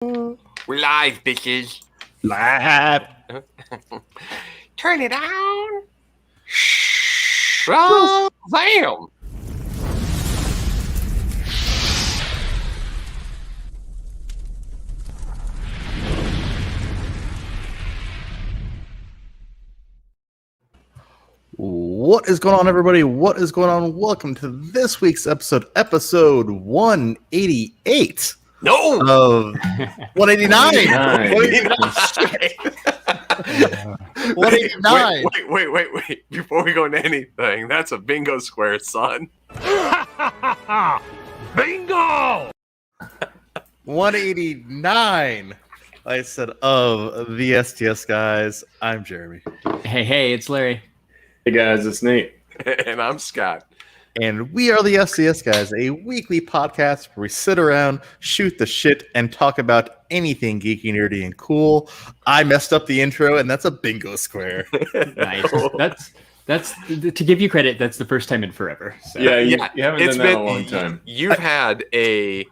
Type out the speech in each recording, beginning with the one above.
We're live, bitches. Live. Turn it on. Shazam! What is going on, everybody? What is going on? Welcome to this week's episode 188. No! Of 189. 189. Wait. Before we go into anything, that's a bingo square, son. Bingo! 189. I said of the STS Guys. I'm Jeremy. Hey, it's Larry. Hey guys, it's Nate. And I'm Scott. And we are the STS Guys, a weekly podcast where we sit around, shoot the shit, and talk about anything geeky, nerdy, and cool. I messed up the intro, and that's a bingo square. Nice. That's to give you credit. That's the first time in forever. So. Yeah, you haven't done that in a long time. You've had a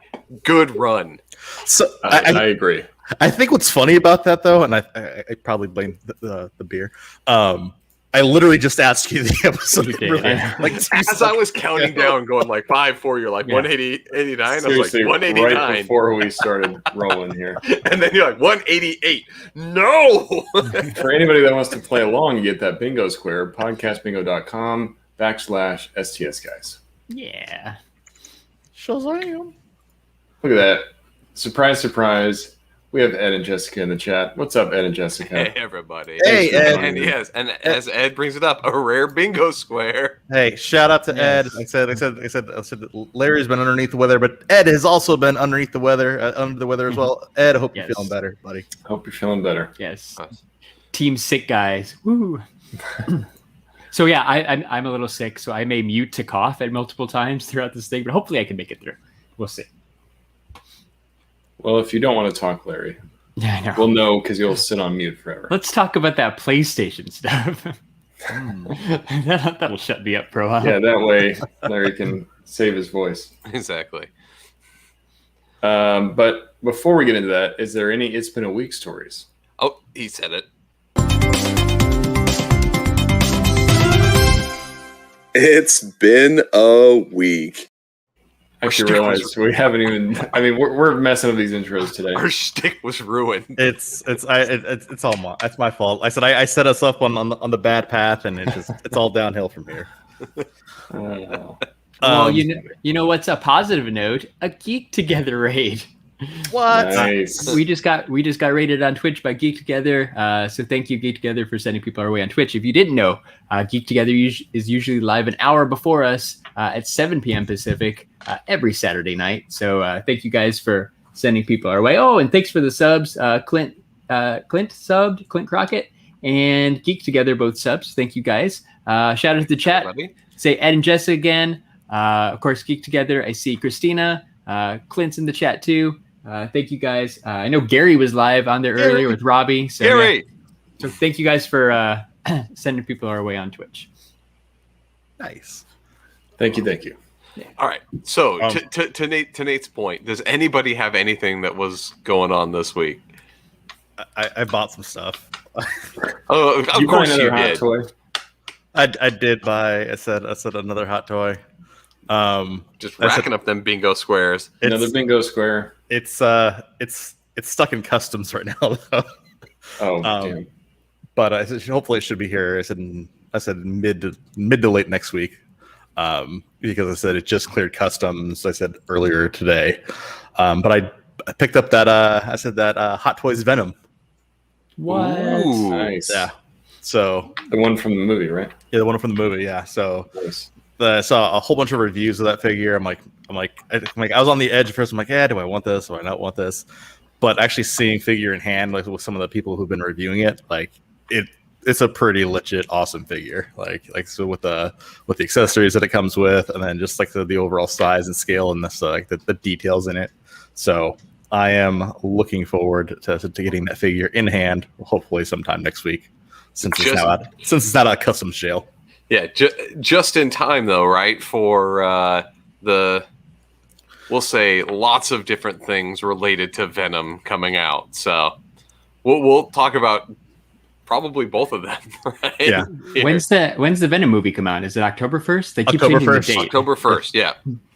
good run. So I agree. I think what's funny about that, though, and I probably blame the beer. I literally just asked you the episode. As I was counting down, going like 5, 4, you're like 180, 89. Seriously, I was like 189 right before we started rolling here. And then you're like 188. No. For anybody that wants to play along, you get that bingo square, podcastbingo.com/STS Guys. Yeah. Shazam. Look at that. Surprise, surprise. We have Ed and Jessica in the chat. What's up, Ed and Jessica? Hey, everybody. Hey, Ed. And yes, and as Ed brings it up, a rare bingo square. Hey, shout out to Ed. I said Larry's been underneath the weather, but Ed has also been underneath the weather, under the weather as well. Ed, I hope you're feeling better, buddy. Hope you're feeling better. Yes. Team sick guys. Woo. So yeah, I'm a little sick, so I may mute to cough at multiple times throughout this thing, but hopefully I can make it through. We'll see. Well, if you don't want to talk, Larry, yeah, I know. we'll know because you'll sit on mute forever. Let's talk about that PlayStation stuff. That'll shut me up for a while. Yeah, that way Larry can save his voice. Exactly. But before we get into that, is there any It's Been a Week stories? Oh, he said it. It's been a week. I actually realized we haven't even. I mean, we're messing with these intros today. Our shtick was ruined. It's all that's my fault. I set us up on the bad path, and it's all downhill from here. Well, you know what's a positive note? A Geek Together raid. What? Nice. We just got rated on Twitch by Geek Together. So thank you, Geek Together, for sending people our way on Twitch. If you didn't know, Geek Together is usually live an hour before us at 7 p.m. Pacific every Saturday night. So thank you guys for sending people our way. Oh, and thanks for the subs, Clint subbed, Clint Crockett, and Geek Together both subs. Thank you guys. Shout out to the chat. Say Ed and Jessica again. Of course, Geek Together. I see Christina. Clint's in the chat too. Thank you guys. I know Gary was live on there earlier with Robbie. So, Gary. Yeah. So thank you guys for sending people our way on Twitch. Nice. Thank you. Yeah. All right. So to Nate's point, does anybody have anything that was going on this week? I bought some stuff. Oh, of course you hot did. toy? I did buy. I said another hot toy. Just racking up them bingo squares. Another bingo square. It's stuck in customs right now, though. Oh, damn. But I said hopefully it should be here. I said mid to late next week, because I said it just cleared customs. I said earlier today, but I picked up that Hot Toys Venom. What? Ooh. Nice. Yeah. So The one from the movie, right? yeah, the one from the movie. Yeah. So. Nice. I saw a whole bunch of reviews of that figure. I'm like, I was on the edge at first. I'm like, yeah, do I want this? Do I not want this? But actually seeing figure in hand, like with some of the people who've been reviewing it, like it's a pretty legit, awesome figure. Like so with the accessories that it comes with, and then just like the overall size and scale and the details in it. So I am looking forward to getting that figure in hand, hopefully sometime next week, since it's not out of customs jail. Yeah, just in time though, right? For the we'll say lots of different things related to Venom coming out. So we'll talk about probably both of them. Right? Yeah. Here. When's the Venom movie come out? Is it October 1st? They keep October changing 1st. the date. October 1st. Yeah.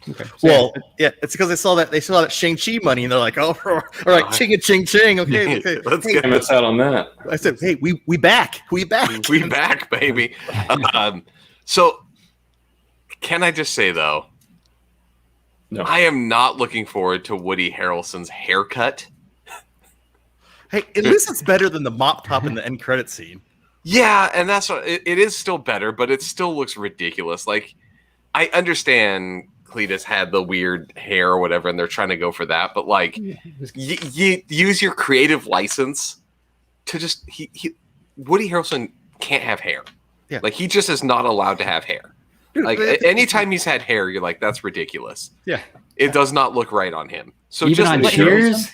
Okay. Well, yeah, it's because they saw that Shang-Chi money, and they're like, oh, all right, ching ching ching. Okay. Let's Hey, get Miss out on that. I said, hey, we back. We back. we back, baby. So can I just say though, No. I am not looking forward to Woody Harrelson's haircut. Hey, at least it's better than the mop top in the end credit scene. Yeah, and that's what it is still better, but it still looks ridiculous. Like, I understand Cletus had the weird hair or whatever, and they're trying to go for that, but like, you use your creative license to just Woody Harrelson can't have hair. Yeah. Like, he just is not allowed to have hair. Like, anytime he's had hair, you're like, that's ridiculous. Yeah. It does not look right on him. So Even just on let Cheers?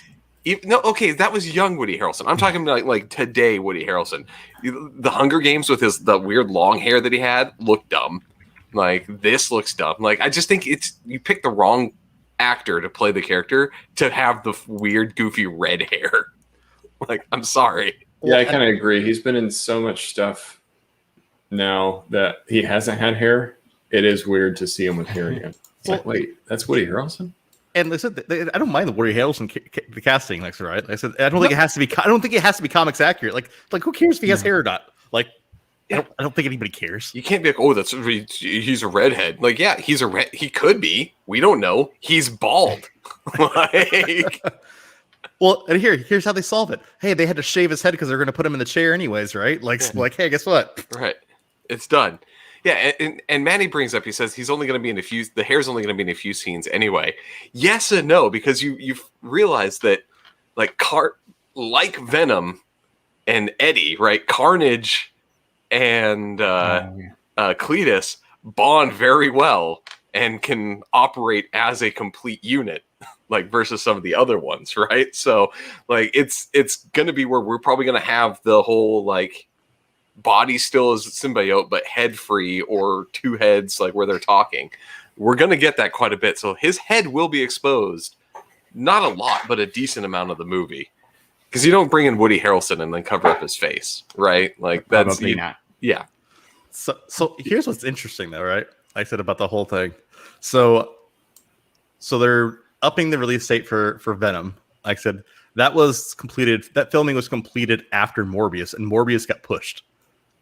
no, okay, that was young Woody Harrelson. I'm talking about like today Woody Harrelson. The Hunger Games with the weird long hair that he had looked dumb. Like, this looks dumb. Like, I just think you picked the wrong actor to play the character to have the weird goofy red hair. Like, I'm sorry. Yeah, I kind of agree. He's been in so much stuff now that he hasn't had hair. It is weird to see him with hair again. It's like, wait, that's Woody Harrelson? And listen, I don't mind the Woody Harrelson the casting, like, right? I said I don't think it has to be. I don't think it has to be comics accurate. Like who cares if he has hair or not? Like, I don't think anybody cares. You can't be like, oh, he's a redhead. Like, yeah, he could be. We don't know. He's bald. Like, well, and here's how they solve it. Hey, they had to shave his head because they're going to put him in the chair anyways, right? Like, hey, guess what? right, it's done. Yeah, and Manny brings up, he says he's only going to be in a few, the hair's only going to be in a few scenes anyway. Yes and no, because you've realized that, like, like Venom and Eddie, right? Carnage and Cletus bond very well and can operate as a complete unit, like, versus some of the other ones, right? So, like, it's going to be where we're probably going to have the whole, like, body still is symbiote, but head free, or two heads, like where they're talking. We're going to get that quite a bit. So his head will be exposed. Not a lot, but a decent amount of the movie. Because you don't bring in Woody Harrelson and then cover up his face, right? Like, that's not. Yeah. So here's what's interesting, though, right? I said about the whole thing. So they're upping the release date for Venom. Like I said, that filming was completed after Morbius, and Morbius got pushed.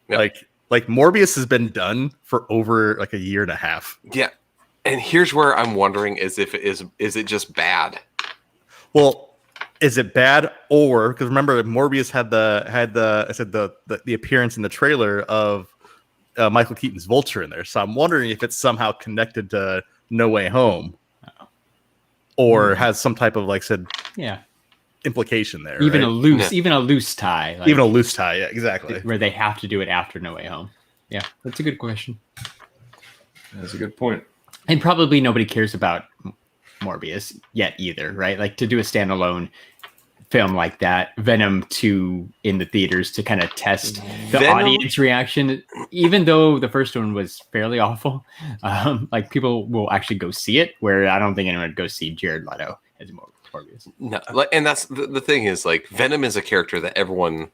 Yep. Like Morbius has been done for over like a year and a half. Yeah. And here's where I'm wondering is it just bad? Well, is it bad, or because remember Morbius had the appearance in the trailer of Michael Keaton's Vulture in there. So I'm wondering if it's somehow connected to No Way Home, or has some type of, like I said, implication there. Even right? a loose tie. Like, Even a loose tie, yeah, exactly. Where they have to do it after No Way Home. Yeah, that's a good question. That's a good point. And probably nobody cares about Morbius yet either, right? Like, to do a standalone film like that, Venom 2 in the theaters to kind of test the audience reaction, even though the first one was fairly awful, like, people will actually go see it, where I don't think anyone would go see Jared Leto as Morbius. No, and that's the thing is, like, Venom is a character that everyone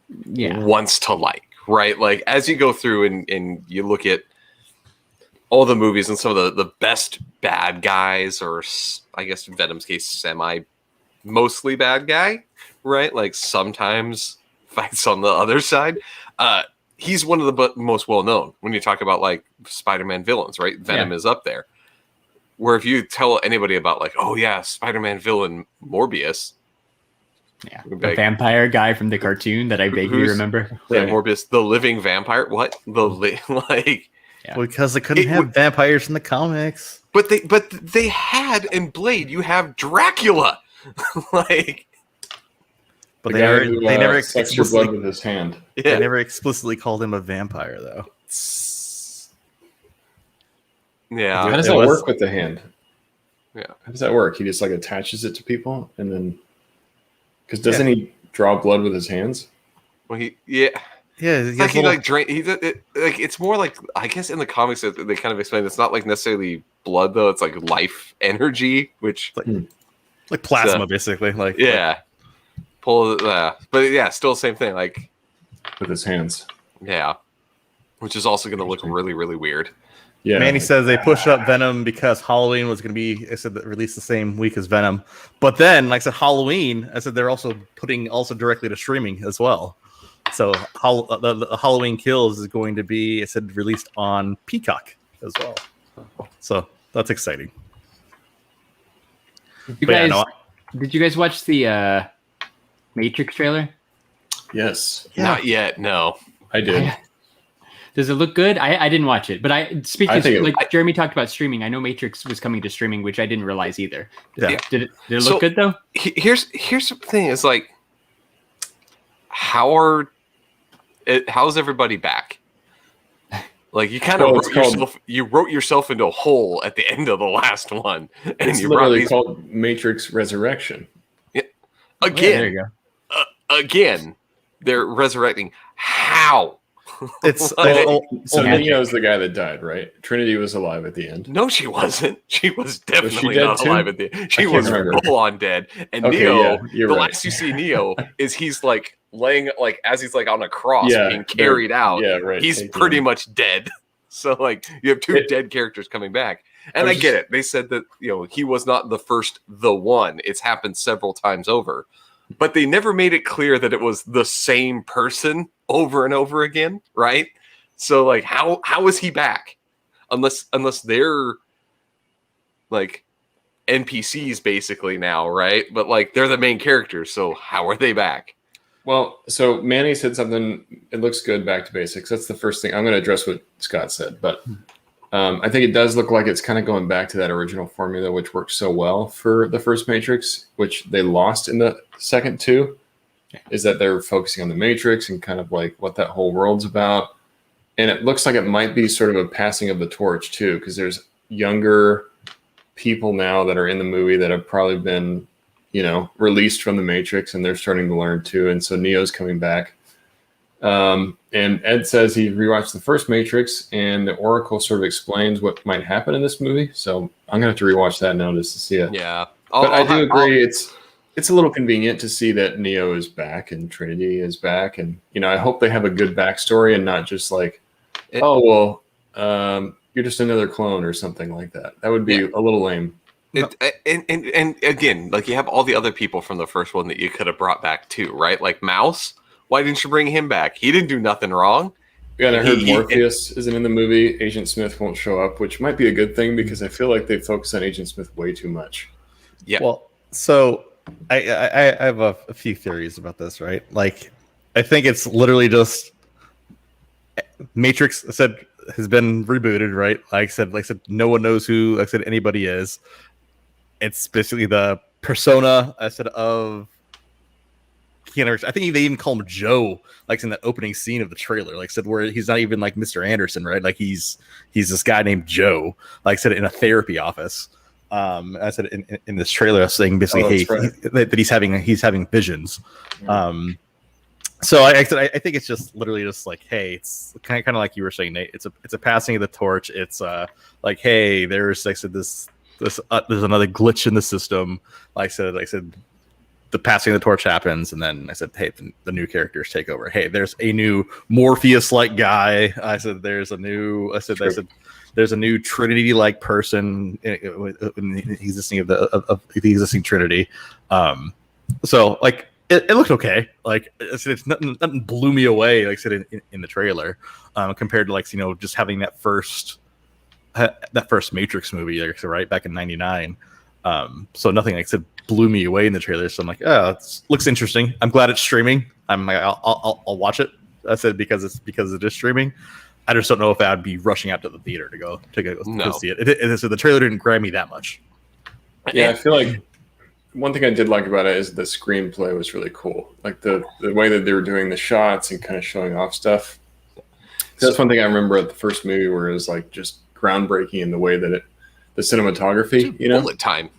wants to like, right? Like, as you go through and you look at all the movies and some of the best bad guys, or I guess in Venom's case, mostly bad guy, right? Like, sometimes fights on the other side. He's one of the most well-known when you talk about, like, Spider-Man villains, right? Venom is up there. Where if you tell anybody about, like, oh yeah, Spider-Man villain Morbius, the vampire guy from the cartoon that I vaguely remember, Morbius, the living vampire. What like? Yeah. Because they couldn't have vampires in the comics. But they had in Blade. You have Dracula, like. But they never explicitly blood with his hand. Yeah. They never explicitly called him a vampire, though. Yeah. How does that work with the hand? Yeah. How does that work? He just, like, attaches it to people, and then because doesn't he draw blood with his hands? Well, Yeah, It's like he like drain. Like it's more like, I guess in the comics they kind of explain it's not like necessarily blood though. It's like life energy, which like plasma, basically. Like pull. But yeah, still the same thing. Like with his hands. Yeah, which is also going to look really, really weird. Yeah, Manny says they pushed up Venom because Halloween was going to be, I said, released the same week as Venom. But then, like I said, Halloween, I said they're also putting directly to streaming as well. So the Halloween Kills is going to be, I said, released on Peacock as well. So that's exciting. Did you guys watch the Matrix trailer? Yes. Yeah. Not yet. No, I did. Does it look good? I didn't watch it, but Jeremy talked about streaming. I know Matrix was coming to streaming, which I didn't realize either. Did it look good though? Here's the thing: is like, how's everybody back? Like you kind of wrote yourself into a hole at the end of the last one, and it's literally called Matrix Resurrection. Yeah. Again, there you go. Again, they're resurrecting. How? It's so Neo's the guy that died, right? Trinity was alive at the end. No, she wasn't. She was definitely not alive at the end. She was full on dead. And Neo, last you see Neo is he's like laying like as he's like on a cross being carried out. Yeah, right. He's pretty much dead. So like you have two dead characters coming back. And I get it. They said that he was not the one. It's happened several times over. But they never made it clear that it was the same person over and over again, right? So like how is he back? Unless they're like NPCs basically now, right? But like they're the main characters, so how are they back? Well, so Manny said something, it looks good, back to basics. That's the first thing. I'm going to address what Scott said, but I think it does look like it's kind of going back to that original formula, which worked so well for the first Matrix, which they lost in the second two, is that they're focusing on the Matrix and kind of like what that whole world's about. And it looks like it might be sort of a passing of the torch too, because there's younger people now that are in the movie that have probably been, released from the Matrix and they're starting to learn too. And so Neo's coming back. And Ed says he rewatched the first Matrix and the Oracle sort of explains what might happen in this movie. So I'm going to have to rewatch that now just to see it. Yeah. But I do agree. It's a little convenient to see that Neo is back and Trinity is back. And, I hope they have a good backstory and not just like, you're just another clone or something like that. That would be a little lame. And again, like you have all the other people from the first one that you could have brought back too, right? Like Mouse. Why didn't you bring him back? He didn't do nothing wrong. Yeah, and I heard Morpheus isn't in the movie. Agent Smith won't show up, which might be a good thing because I feel like they focus on Agent Smith way too much. Yeah. Well, so I have a few theories about this, right? Like, I think it's literally just Matrix has been rebooted, right? Like I said, no one knows who anybody is. It's basically the persona of Keanu. I think they even call him Joe, like in that opening scene of the trailer, like I said, where he's not even like Mr. Anderson, right? Like he's this guy named Joe, like I said, in a therapy office. I said in this trailer, I was saying basically, that he's having visions. So I think it's just literally just like, hey, it's kind of like you were saying, Nate. It's a passing of the torch. It's like, hey, there's like I said there's another glitch in the system. Like I said, the passing of the torch happens, and then I said, hey, the new characters take over. Hey, there's a new Morpheus-like guy. I said there's a new Trinity-like person in the existing of the existing Trinity. So like it looked okay. Like I said, it's nothing blew me away. Like I said in the trailer, compared to like just having that first Matrix movie, like, right back in '99. So nothing like I said blew me away in the trailer. So I'm like, oh, it looks interesting. I'm glad it's streaming. I'll watch it. I said because it is streaming. I just don't know if I'd be rushing out to the theater to go see it. So the trailer didn't grab me that much. Yeah, I feel like one thing I did like about it is the screenplay was really cool. Like the way that they were doing the shots and kind of showing off stuff. That's one thing I remember at the first movie where it was like just groundbreaking in the way that the cinematography, bullet time.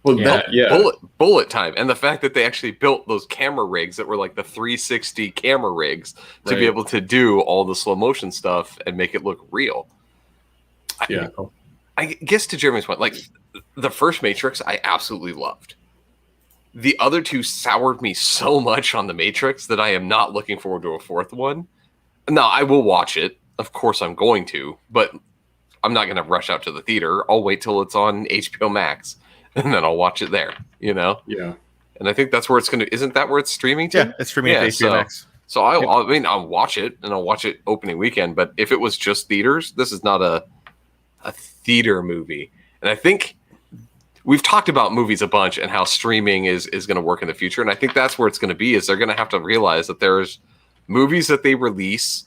Well, Yeah. bullet time, and the fact that they actually built those camera rigs that were like the 360 camera rigs to be Right. able to do all the slow motion stuff and make it look real. Yeah. I guess to Jeremy's point, like the first Matrix, I absolutely loved. The other two soured me so much on the Matrix that I am not looking forward to a fourth one. Now, I will watch it. Of course, I'm going to, but I'm not going to rush out to the theater. I'll wait till it's on HBO Max, and then I'll watch it there, you know? Yeah. And I think that's where it's going to... Isn't that where it's streaming to? Yeah, it's streaming at HBO Max. So I'll watch it, and I'll watch it opening weekend, but if it was just theaters, this is not a theater movie. And I think we've talked about movies a bunch and how streaming is going to work in the future, and I think that's where it's going to be, is they're going to have to realize that there's movies that they release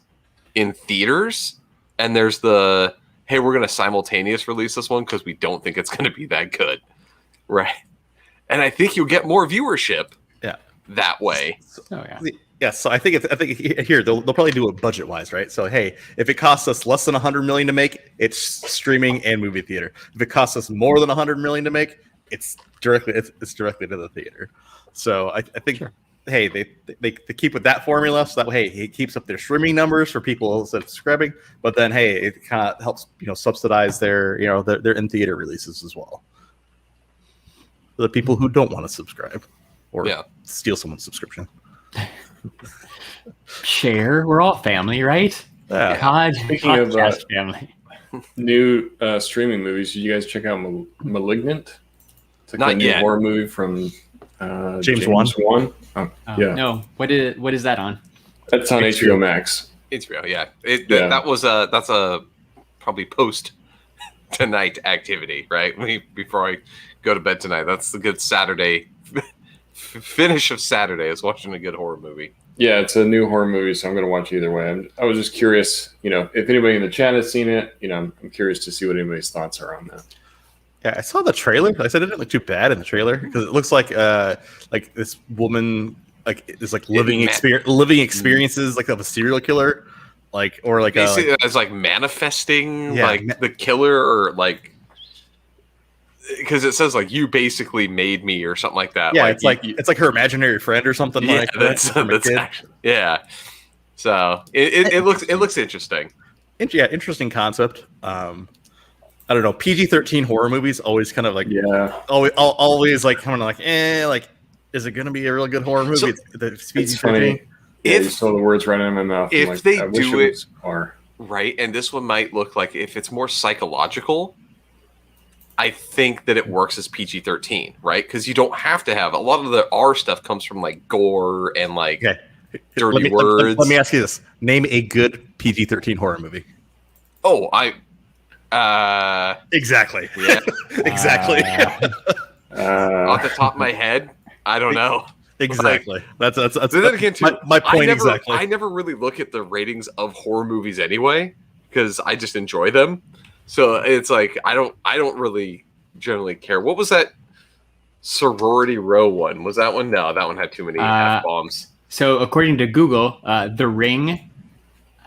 in theaters, and there's the, hey, we're going to simultaneous release this one because we don't think it's going to be that good, right? And I think you'll get more viewership that way. Oh, yeah. Yeah, so I think here they'll probably do it budget wise, right? So hey, if it costs us less than 100 million to make, it's streaming and movie theater. If it costs us more than 100 million to make, it's directly to the theater. So I think hey, they keep with that formula, so that way, hey, it keeps up their streaming numbers for people subscribing, but then hey, it kind of helps subsidize their their in theater releases as well. The people who don't want to subscribe or steal someone's subscription. Share. We're all family, right? Yeah. God, Speaking of family. new streaming movies, did you guys check out Malignant? It's like Not a new yet. horror movie from James Wan. Oh, yeah, No. What is that on? that's on HBO Max. HBO, yeah. That's a probably post tonight activity, right? Before I go to bed tonight, that's the good Saturday finish of Saturday is watching a good horror movie. Yeah, it's a new horror movie, so I'm going to watch either way. I was just curious, if anybody in the chat has seen it, I'm curious to see what anybody's thoughts are on that. Yeah, I saw the trailer. I said it didn't look too bad in the trailer because it looks like this woman is living experiences like of a serial killer, or like they see it as like manifesting like the killer, or like because it says like you basically made me or something like that. Yeah, like, it's like her imaginary friend or something. Yeah, like that's actually, yeah. So it looks interesting. Interesting concept. I don't know. PG-13 horror movies always kind of like always like kind of like is it going to be a real good horror movie? So, it's It's funny. PG-13. You stole the words right out of my mouth. If they I wish do it was right, and this one might look like if it's more psychological, I think that it works as PG-13, right? Because you don't have to have a lot of the R stuff comes from like gore and like dirty words. Let me ask you this: name a good PG-13 horror movie. Oh, Exactly. Yeah. Exactly. Off the top of my head, I don't know. Exactly. That's Then again, too, my point. Exactly. I never really look at the ratings of horror movies anyway because I just enjoy them. So it's like I don't really generally care. What was that Sorority Row one? Was that one? No, that one had too many F-bombs. So according to Google, The Ring,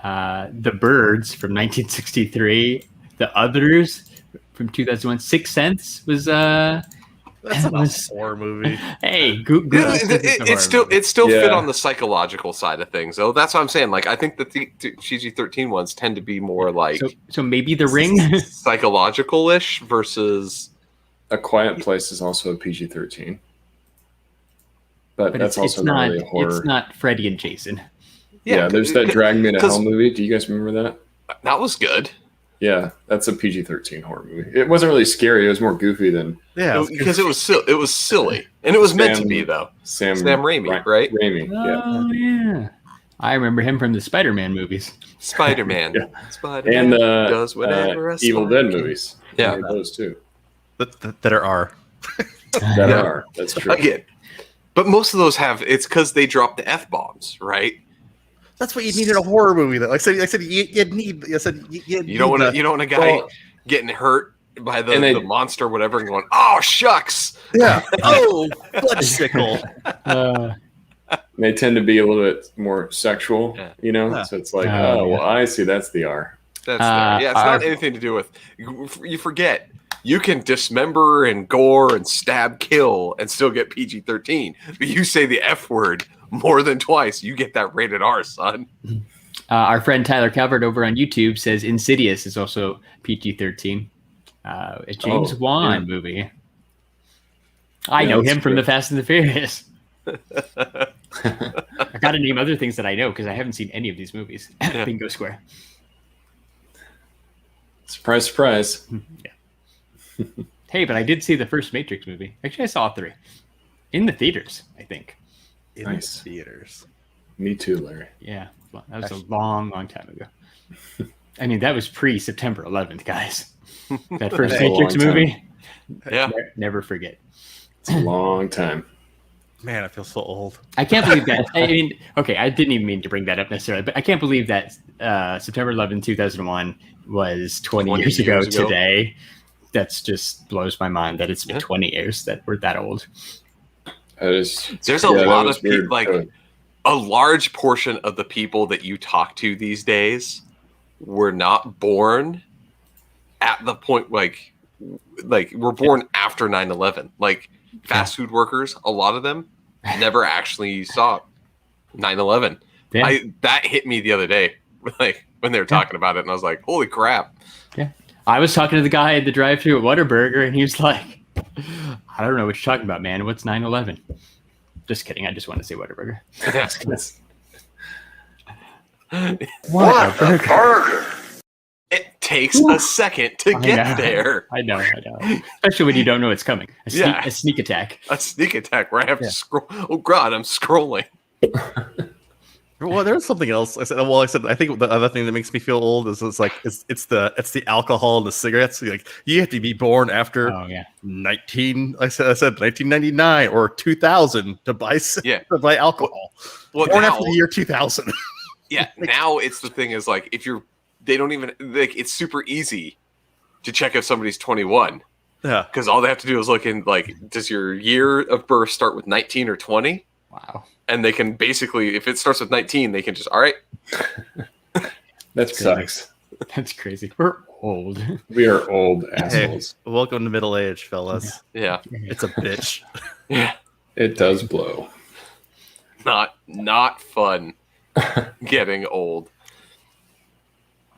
The Birds from 1963, The Others from 2001, Sixth Sense was That's not a horror movie. Hey, Google. It still fit on the psychological side of things, though. That's what I'm saying. Like, I think that the PG-13 ones tend to be more like so maybe The Ring, psychological-ish versus A Quiet Place is also a PG-13, but that's it's also not really a horror. It's not Freddy and Jason. Yeah, there's that Drag Me to Hell movie. Do you guys remember that? That was good. Yeah, that's a PG-13 horror movie. It wasn't really scary. It was more goofy than because it was silly, and it was meant to be though. Sam Raimi, right? Raimi, Oh yeah, I remember him from the Spider-Man movies. Spider-Man, Yeah. Spider-Man and does whatever. Evil Dead movies. Yeah, those too. That are. That are. That's true. Again, but most of those have. It's because they drop the F-bombs, right? That's what you need in a horror movie. Though, I said you need. You don't want a guy getting hurt by the monster, or whatever, and going, "Oh shucks!" Yeah. Oh, blood sickle. They tend to be a little bit more sexual, Yeah. So it's like, well, I see. That's the R. That's there. Yeah, it's not anything to do with. You forget you can dismember and gore and stab, kill, and still get PG-13. But you say the F word more than twice, you get that rated R, son. Our friend Tyler Calvert over on YouTube says Insidious is also PG-13. A James Wan movie. I know him from the Fast and the Furious. I got to name other things that I know because I haven't seen any of these movies. Bingo square. Surprise, surprise. Yeah. Hey, but I did see the first Matrix movie. Actually, I saw 3 in the theaters, I think. In Nice. theaters. Me too, Larry. Yeah, well, that was a long time ago. I mean, that was pre-September 11th, guys. That first That's a Matrix long time. movie. Yeah. Never forget. It's a long time. Man, I feel so old. I can't believe that. I mean, okay, I didn't even mean to bring that up necessarily, but I can't believe that September 11, 2001 was 20 years ago today. That's just blows my mind that it's been 20 years that we're that old. There's a lot of people, like a large portion of the people that you talk to these days were not born at the point, like were born after 9/11. Like fast food workers, a lot of them never actually saw 9/11. Yeah. That hit me the other day, like when they were talking about it, and I was like, "Holy crap!" Yeah, I was talking to the guy at the drive-thru at Whataburger, and he was like, "I don't know what you're talking about, man. What's 9/11?" Just kidding. I just want to say Whataburger. What a burger! It takes a second to get there. I know. Especially when you don't know it's coming. A sneak attack. A sneak attack where I have to scroll. Oh God, I'm scrolling. Well, there's something else. I said I think the other thing that makes me feel old is it's the alcohol and the cigarettes. Like you have to be born after 1999 or 2000 to buy alcohol. Well, born after the year 2000. Yeah, now it's the thing is like they don't even like it's super easy to check if somebody's 21. Yeah, because all they have to do is look in like, does your year of birth start with 19 or 20? Wow. And they can basically, if it starts with 19, they can just, all right. That sucks. That's crazy. We're old. We are old assholes. Hey, welcome to middle age, fellas. Yeah. It's a bitch. Yeah. It does blow. Not fun getting old.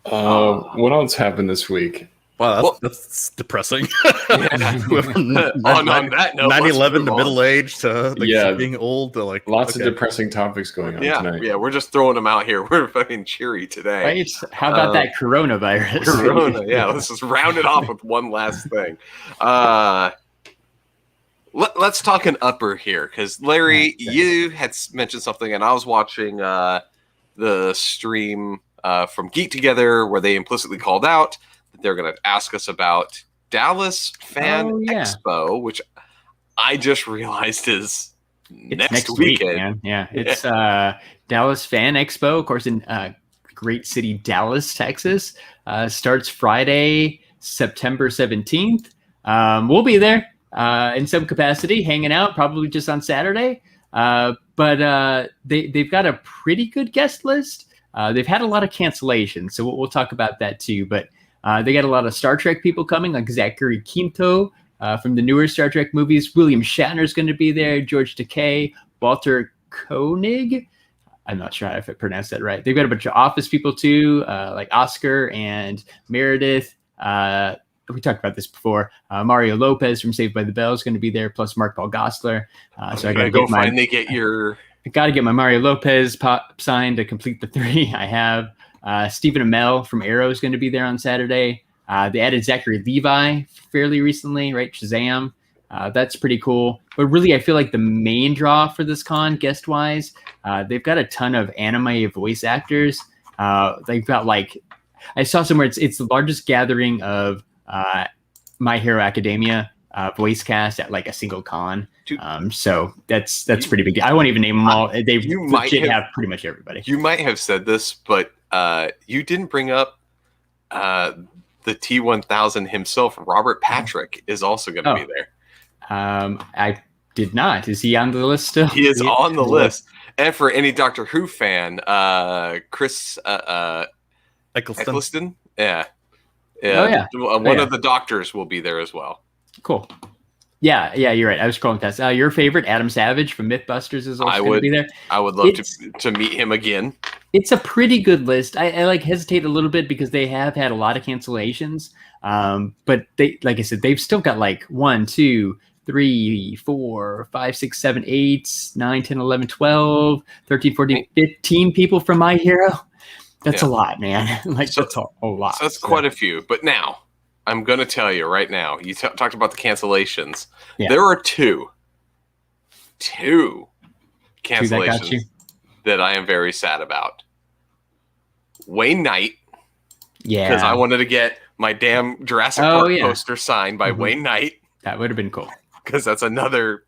What else happened this week? Wow, that's depressing. On that note, 9/11 to middle age to being old to like lots of depressing topics going on tonight. Yeah, we're just throwing them out here. We're fucking cheery today. Right? How about that coronavirus? Corona, yeah. Let's just round it off with one last thing. Let's talk an upper here, because Larry, you had mentioned something, and I was watching the stream from Geek Together where they implicitly called out that they're going to ask us about Dallas Fan Expo, which I just realized is next weekend. Man. Yeah, it's Dallas Fan Expo, of course, in great city Dallas, Texas. Starts Friday, September 17th. We'll be there in some capacity, hanging out, probably just on Saturday. But they've got a pretty good guest list. They've had a lot of cancellations, so we'll talk about that too. But they got a lot of Star Trek people coming, like Zachary Quinto from the newer Star Trek movies. William Shatner's going to be there. George Takei, Walter Koenig. I'm not sure if I pronounced that right. They've got a bunch of Office people too, like Oscar and Meredith. We talked about this before. Mario Lopez from Saved by the Bell is going to be there, plus Mark Paul Gosselaar. So I got to get my Mario Lopez pop signed to complete the 3 I have. Stephen Amell from Arrow is going to be there on Saturday. They added Zachary Levi fairly recently, right? Shazam. That's pretty cool. But really, I feel like the main draw for this con, guest-wise, they've got a ton of anime voice actors. They've got I saw somewhere it's the largest gathering of My Hero Academia voice cast at a single con. So that's pretty big. I won't even name them all. They legit have pretty much everybody. You might have said this, but you didn't bring up the T-1000 himself. Robert Patrick is also going to be there. I did not. Is he on the list still? He is on the list. And for any Doctor Who fan, Chris Eccleston, yeah. One of the doctors will be there as well. Cool. Yeah, you're right. I was scrolling past. Your favorite, Adam Savage from Mythbusters, is also going to be there. I would love to meet him again. It's a pretty good list. I like hesitate a little bit because they have had a lot of cancellations. But they, like I said, they've still got like 1, 2, 3, 4, 5, 6, 7, 8, 9, 10, 11, 12, 13, 14, 15 people from My Hero. That's a lot, man. That's a lot. So that's quite a few. But now, I'm going to tell you right now, you talked about the cancellations. Yeah. There are two cancellations that I am very sad about. Wayne Knight. Yeah. Because I wanted to get my damn Jurassic Park poster signed by Wayne Knight. That would have been cool. Because that's another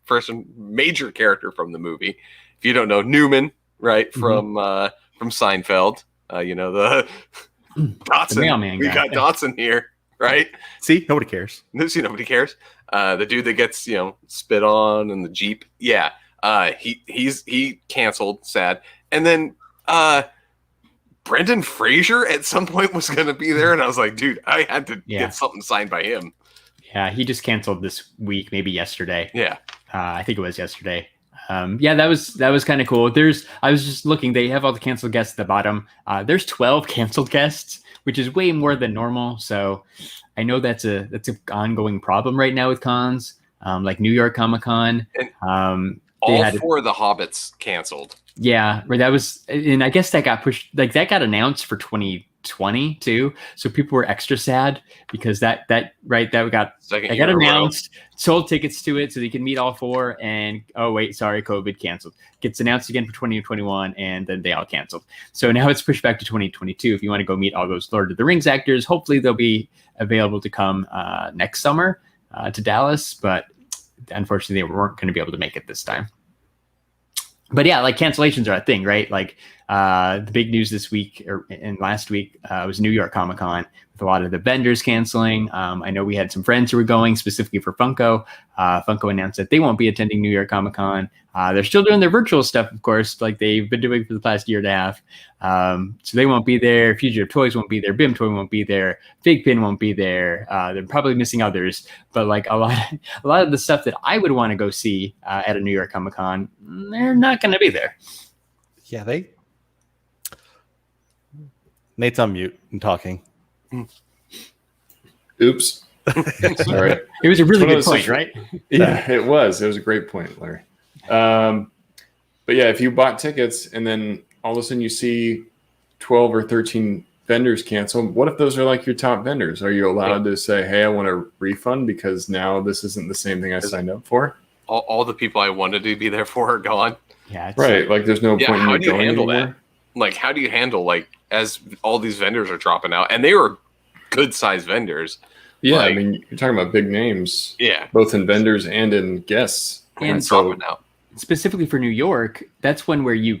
major character from the movie. If you don't know, Newman, right, from Seinfeld. The Dotson. The mailman we guy. got Dotson here, right? See, nobody cares. Nobody cares. The dude that gets spit on in the Jeep. Yeah. He canceled. Sad. And then Brendan Fraser at some point was going to be there, and I was like, dude, I had to get something signed by him. Yeah, he just canceled this week, maybe yesterday. Yeah, I think it was yesterday. That was kind of cool. I was just looking. They have all the canceled guests at the bottom. There's 12 canceled guests, which is way more than normal. So I know that's an ongoing problem right now with cons, like New York Comic Con. All 4 of the Hobbits canceled. Yeah, right. That was, and I guess that got pushed. Like that got announced for 2020 too. So people were extra sad because that got announced. Sold tickets to it so they can meet all 4. And COVID canceled. Gets announced again for 2021, and then they all canceled. So now it's pushed back to 2022. If you want to go meet all those Lord of the Rings actors, hopefully they'll be available to come next summer to Dallas. But unfortunately, they weren't going to be able to make it this time. But yeah, like cancellations are a thing, right? Like the big news this week and last week was New York Comic Con with a lot of the vendors canceling. I know we had some friends who were going specifically for Funko. Funko announced that they won't be attending New York Comic Con. They're still doing their virtual stuff, of course, like they've been doing for the past year and a half. So they won't be there. Fugitive Toys won't be there. BIM Toy won't be there. Fig Pin won't be there. They're probably missing others, but like a lot of the stuff that I would want to go see at a New York Comic Con, they're not going to be there. Yeah, Nate's on mute and talking. Oops. Sorry. It was a really good point, right? Yeah, it was. It was a great point, Larry. But yeah, if you bought tickets and then all of a sudden you see 12 or 13 vendors cancel, what if those are like your top vendors? Are you allowed to say, hey, I want a refund because now this isn't the same thing I signed up for? All the people I wanted to be there for are gone. Yeah, right. Like there's no point in how do you going handle anymore. That? Like, how do you handle as all these vendors are dropping out, and they were good sized vendors. Yeah, I mean, you're talking about big names. Yeah, both in vendors and in guests. And dropping out. Specifically for New York, that's one where a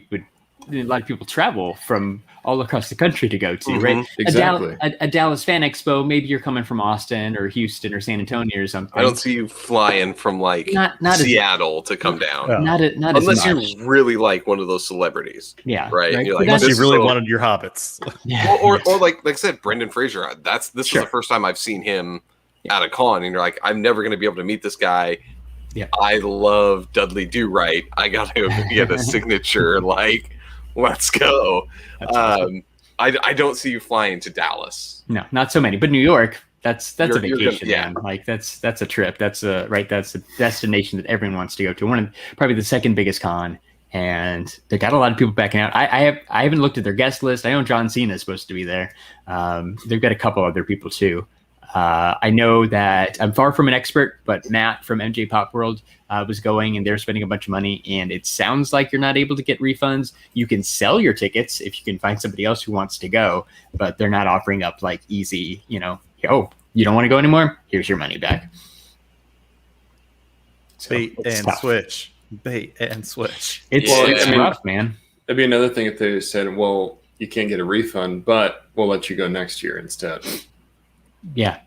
lot of people travel from all across the country to go to, right? Exactly. A Dallas Fan Expo, maybe you're coming from Austin or Houston or San Antonio or something. I don't see you flying from not Seattle to come down. Not unless as much. you really like one of those celebrities. Yeah. Right. And you're like, unless you really wanted your hobbits. Yeah. Or like I said, Brendan Fraser. This is the first time I've seen him at a con, and you're like, I'm never going to be able to meet this guy. Yeah. I love Dudley Do Right. I got to get a signature. Let's go. I don't see you flying to Dallas. No, not so many. But New York, that's a vacation, man. Like that's a trip. That's a destination that everyone wants to go to. Probably the second biggest con, and they got a lot of people backing out. I haven't looked at their guest list. I know John Cena is supposed to be there. They've got a couple other people too. I know that I'm far from an expert, but Matt from MJ Pop World was going, and they're spending a bunch of money, and it sounds like you're not able to get refunds. You can sell your tickets if you can find somebody else who wants to go, but they're not offering up easy, oh, you don't want to go anymore? Here's your money back. So Bait and switch. It's rough, man. That'd be another thing if they said, well, you can't get a refund, but we'll let you go next year instead. Yeah.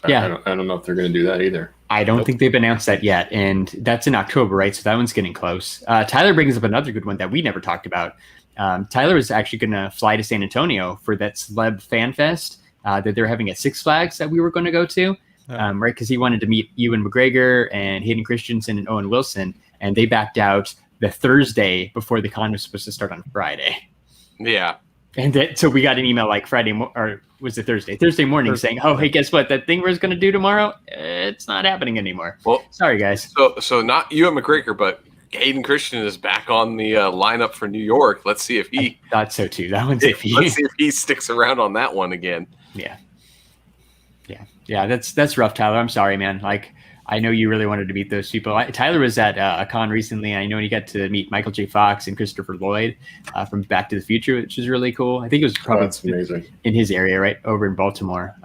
I don't know if they're going to do that either. I don't think they've announced that yet, and that's in October, right? So that one's getting close. Tyler brings up another good one that we never talked about. Tyler is actually going to fly to San Antonio for that Celeb Fan Fest that they're having at Six Flags that we were going to go to, right? Because he wanted to meet Ewan McGregor and Hayden Christensen and Owen Wilson, and they backed out the Thursday before the con was supposed to start on Friday. Yeah. And so we got an email like or was it Thursday morning saying, oh, hey, guess what? That thing we're going to do tomorrow, it's not happening anymore. Well, sorry, guys. So not Ewan McGregor, but Hayden Christensen is back on the lineup for New York. Let's see if he... I thought so, too. That one's iffy. Let's see if he sticks around on that one again. Yeah, that's rough, Tyler. I'm sorry, man. Like, I know you really wanted to meet those people. Tyler was at a con recently, and I know he got to meet Michael J. Fox and Christopher Lloyd from Back to the Future, which is really cool. I think it was probably amazing. In his area, right, over in Baltimore.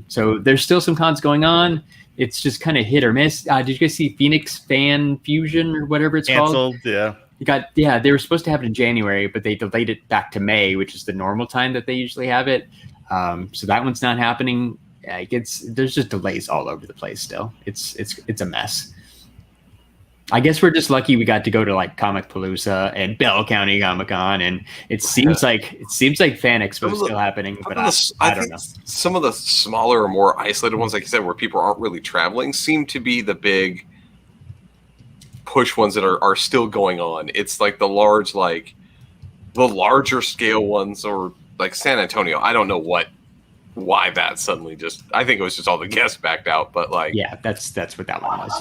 So there's still some cons going on. It's just kind of hit or miss. Did you guys see Phoenix Fan Fusion or whatever it's called? Yeah. They were supposed to have it in January, but they delayed it back to May, which is the normal time that they usually have it. So that one's not happening. There's just delays all over the place still. It's a mess. I guess we're just lucky we got to go to like Comic Palooza and Bell County Comic Con, and it seems like Fan Expo is still happening, but I don't know. Some of the smaller or more isolated ones, like you said, where people aren't really traveling, seem to be the big push ones that are still going on. It's like the larger scale ones, or like San Antonio. I don't know why that suddenly I think it was just all the guests backed out, but like, yeah, that's what that one was.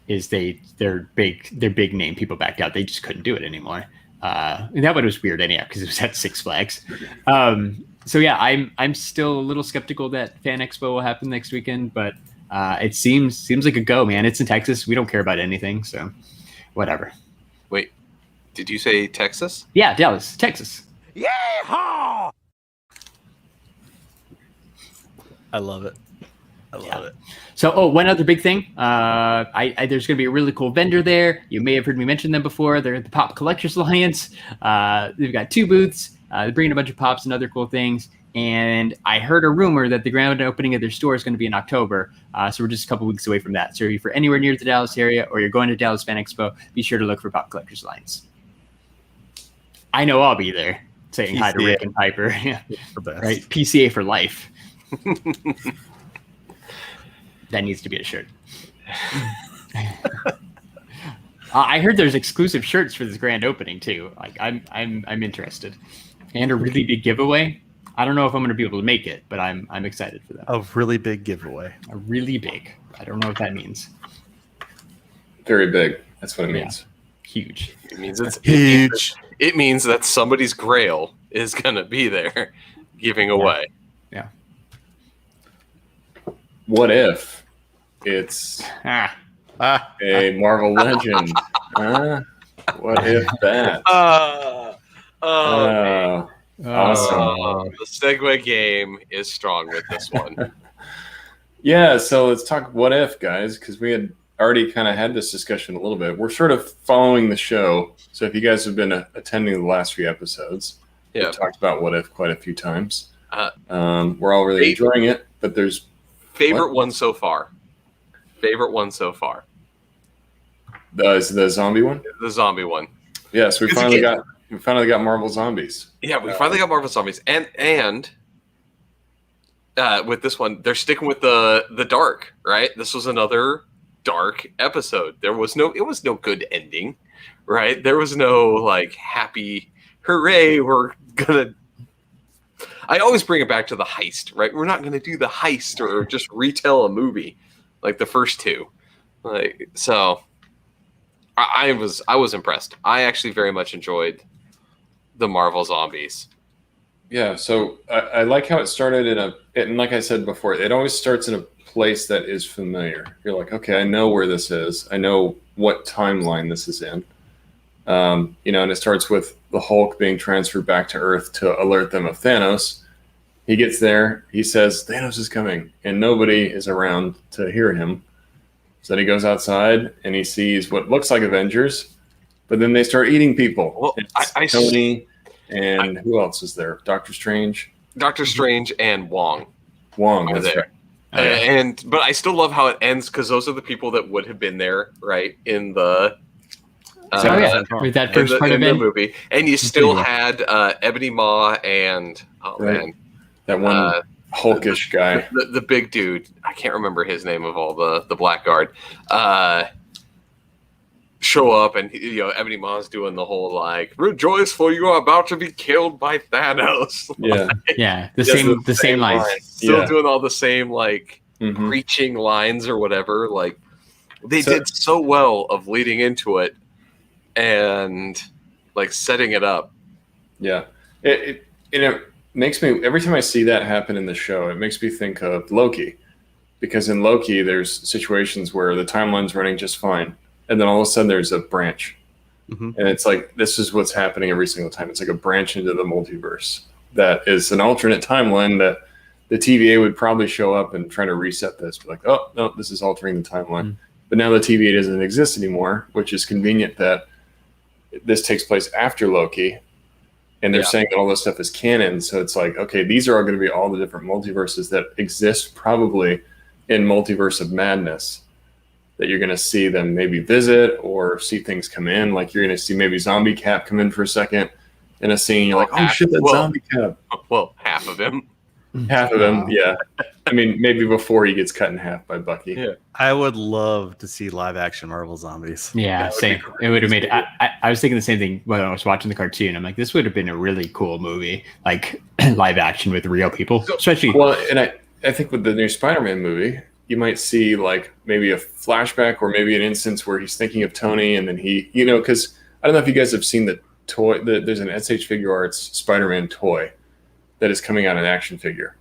Is their big name people backed out. They just couldn't do it anymore. And that one was weird anyhow, because it was at Six Flags. So yeah, I'm still a little skeptical that Fan Expo will happen next weekend, but it seems like a go, man. It's in Texas. We don't care about anything, so whatever. Wait, did you say Texas? Yeah, Dallas, Texas. Yeehaw! I love it. I love it. So, one other big thing. There's going to be a really cool vendor there. You may have heard me mention them before. They're the Pop Collectors Alliance. They've got 2 booths. They're bringing a bunch of pops and other cool things. And I heard a rumor that the grand opening of their store is going to be in October. So we're just a couple weeks away from that. So if you're anywhere near the Dallas area or you're going to Dallas Fan Expo, be sure to look for Pop Collectors Alliance. I know I'll be there saying hi to Rick and Piper. Right? PCA for life. That needs to be a shirt. I heard there's exclusive shirts for this grand opening too. Like I'm interested, and a really big giveaway. I don't know if I'm going to be able to make it, but I'm excited for that. A really big giveaway. A really big. I don't know what that means. Very big. That's what it means. Huge. It means it's huge. It means that somebody's grail is going to be there giving away. Yeah. What if it's a Marvel Legend? What if that? Awesome. The segue game is strong with this one. Yeah, so let's talk what if, guys, because we had already kind of had this discussion a little bit. We're sort of following the show. So if you guys have been attending the last few episodes, we talked about what if quite a few times. We're all really enjoying it, but there's favorite one so far. The zombie one? The zombie one. Yes, we finally got Marvel Zombies. Yeah, we finally got Marvel Zombies. And with this one, they're sticking with the dark, right? This was another dark episode. It was no good ending, right? There was no like happy hooray, we're gonna. I always bring it back to the heist, right? We're not going to do the heist or just retell a movie like the first 2. Like, so I was impressed. I actually very much enjoyed the Marvel Zombies. Yeah, so I like how it started and like I said before, it always starts in a place that is familiar. You're like, okay, I know where this is. I know what timeline this is in. And it starts with the Hulk being transferred back to Earth to alert them of Thanos. He gets there, he says, Thanos is coming, and nobody is around to hear him. So then he goes outside, and he sees what looks like Avengers, but then they start eating people. Well, Tony, and who else is there? Doctor Strange? Doctor Strange and Wong. Wong are there. Right. But I still love how it ends, because those are the people that would have been there, right, in the... with that first part of the movie, and you still had Ebony Maw and that one hulkish guy. The big dude. I can't remember his name of all the Blackguard. Show up and Ebony Maw's doing the whole like rejoice for you are about to be killed by Thanos. Yeah, the same lines. Still doing all the same like preaching lines or whatever. Like they did so well of leading into it and like setting it up. Yeah, it makes me, every time I see that happen in the show, it makes me think of Loki, because in Loki there's situations where the timeline's running just fine. And then all of a sudden there's a branch. And it's like, this is what's happening every single time. It's like a branch into the multiverse. That is an alternate timeline that the TVA would probably show up and try to reset this. Be like, oh, no, this is altering the timeline. But now the TVA doesn't exist anymore, which is convenient that this takes place after Loki. And they're saying that all this stuff is canon. So it's like, okay, these are all going to be all the different multiverses that exist probably in Multiverse of Madness, that you're going to see them maybe visit or see things come in. Like you're going to see maybe Zombie Cap come in for a second in a scene. You're like, oh shit, that's Zombie Cap. Well, half of him. Half of him, yeah. I mean, maybe before he gets cut in half by Bucky. Yeah. I would love to see live action Marvel zombies. Yeah, same. It would have made. I was thinking the same thing when I was watching the cartoon. I'm like, this would have been a really cool movie, like live action with real people, especially. Well, and I think with the new Spider-Man movie, you might see like maybe a flashback or maybe an instance where he's thinking of Tony, and then he, because I don't know if you guys have seen the toy. There's an SH Figure Arts Spider-Man toy that is coming out, an action figure,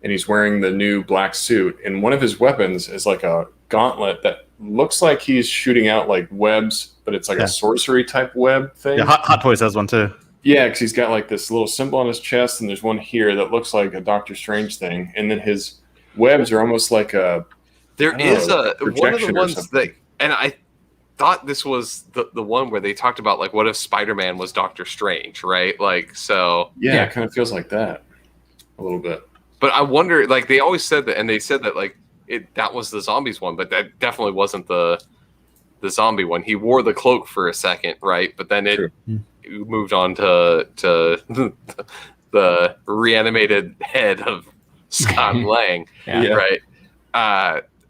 and he's wearing the new black suit, and one of his weapons is like a gauntlet that looks like he's shooting out like webs, but it's like a sorcery type web thing. Yeah, Hot Toys has one too. Yeah, because he's got like this little symbol on his chest, and there's one here that looks like a Doctor Strange thing, and then his webs are almost like a. There is one of the ones that, and I thought this was the one where they talked about like, what if Spider-Man was Doctor Strange, right? Like, so yeah, it kind of feels like that a little bit. But I wonder, like they always said that, and they said that like that was the zombies one, but that definitely wasn't the zombie one. He wore the cloak for a second, right? But then it moved on to the reanimated head of Scott Lang, right?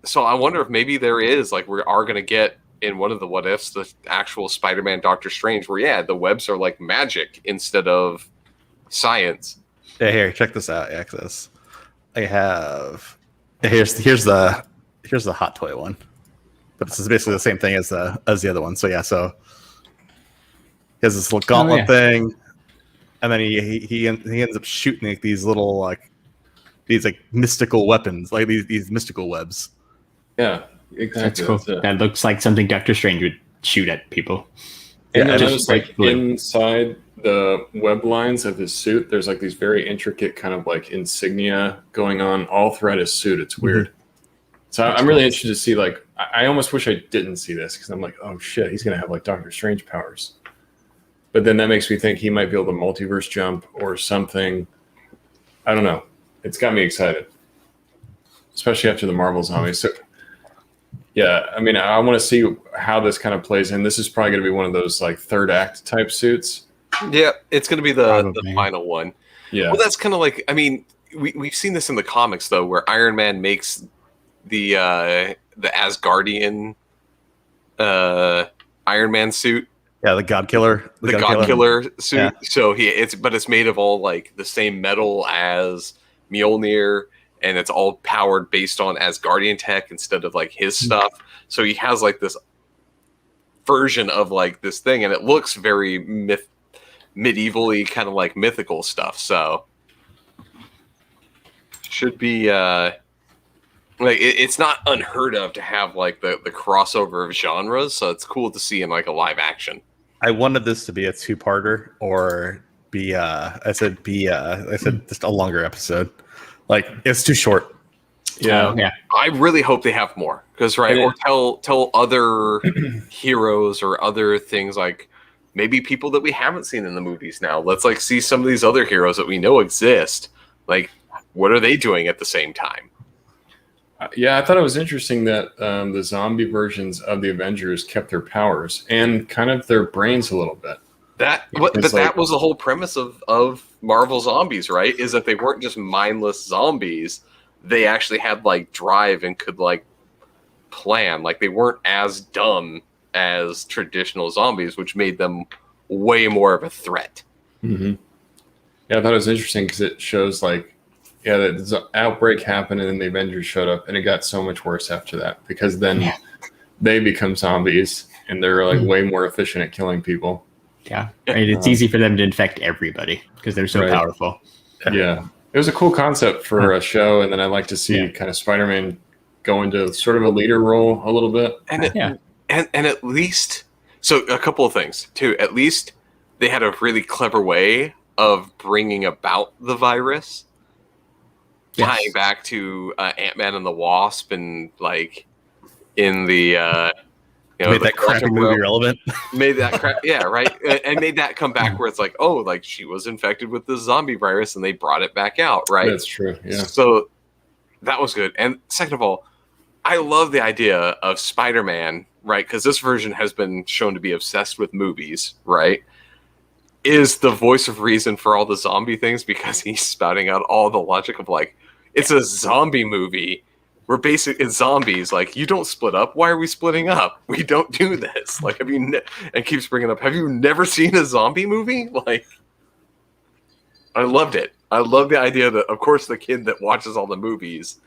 So I wonder if maybe there is like we are going to get in one of the what ifs the actual Spider-Man Doctor Strange, where the webs are like magic instead of science. Yeah, here, check this out, Access. I have here's the Hot Toy one, but this is basically the same thing as the other one. So so he has this little gauntlet thing, and then he ends up shooting like these little like these like mystical weapons, like these mystical webs. Yeah, exactly. That's cool. That looks like something Doctor Strange would shoot at people. And I noticed like inside the web lines of his suit, there's like these very intricate kind of like insignia going on all throughout his suit. It's weird. So I'm really interested to see, like, I almost wish I didn't see this because I'm like, oh shit, he's going to have like Doctor Strange powers. But then that makes me think he might be able to multiverse jump or something. I don't know. It's got me excited, especially after the Marvel zombies. So yeah, I mean, I want to see how this kind of plays in. This is probably going to be one of those like third act type suits. Yeah, it's going to be the final one. Yeah. Well, that's kind of like, I mean, we've seen this in the comics though, where Iron Man makes the Asgardian Iron Man suit. Yeah, the God Killer. The God Killer suit. Yeah. So it's made of all like the same metal as Mjolnir, and it's all powered based on Asgardian tech instead of like his stuff. So he has like this version of like this thing, and it looks very medievally kind of like mythical stuff. So should be like it's not unheard of to have like the crossover of genres. So it's cool to see in like a live action. I wanted this to be a two-parter or be just a longer episode. Like it's too short. Yeah. I really hope they have more because or tell other heroes or other things, like maybe people that we haven't seen in the movies now. Let's like see some of these other heroes that we know exist. Like, what are they doing at the same time? Yeah, I thought it was interesting that the zombie versions of the Avengers kept their powers and kind of their brains a little bit. that was the whole premise of Marvel Zombies, right? Is that they weren't just mindless zombies. They actually had like drive and could like plan. Like they weren't as dumb as traditional zombies, which made them way more of a threat. Mm-hmm. Yeah, I thought it was interesting because it shows like, yeah, the outbreak happened and then the Avengers showed up, and it got so much worse after that because then they become zombies and they're like way more efficient at killing people. Yeah, right. It's easy for them to infect everybody because they're so powerful. Yeah, it was a cool concept for a show, and then I'd like to see kind of Spider-Man go into sort of a leader role a little bit. And at least, so a couple of things too. At least they had a really clever way of bringing about the virus, tying back to Ant-Man and the Wasp, and like in the made that crappy movie relevant. Made that crap, yeah, right, and made that come back where it's like, oh, like she was infected with the zombie virus, and they brought it back out, right? That's true. Yeah. So that was good. And second of all, I love the idea of Spider-Man, right? Because this version has been shown to be obsessed with movies, right? Is the voice of reason for all the zombie things because he's spouting out all the logic of like, it's a zombie movie. We're it's zombies. Like, you don't split up. Why are we splitting up? We don't do this. Like, and keeps bringing up, have you never seen a zombie movie? Like, I loved it. I love the idea that, of course, the kid that watches all the movies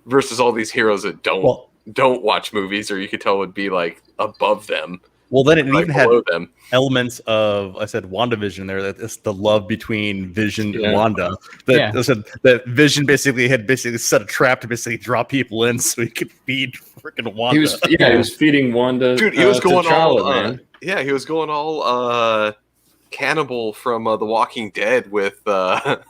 versus all these heroes that don't watch movies, or you could tell would be like above them. Well, then it even had them. Elements of, I said, WandaVision there. That it's the love between Vision and Wanda. That Vision basically had set a trap to basically draw people in so he could feed freaking Wanda. He was feeding Wanda. Dude, he was going T'Challa, all man. he was going all cannibal from The Walking Dead with Black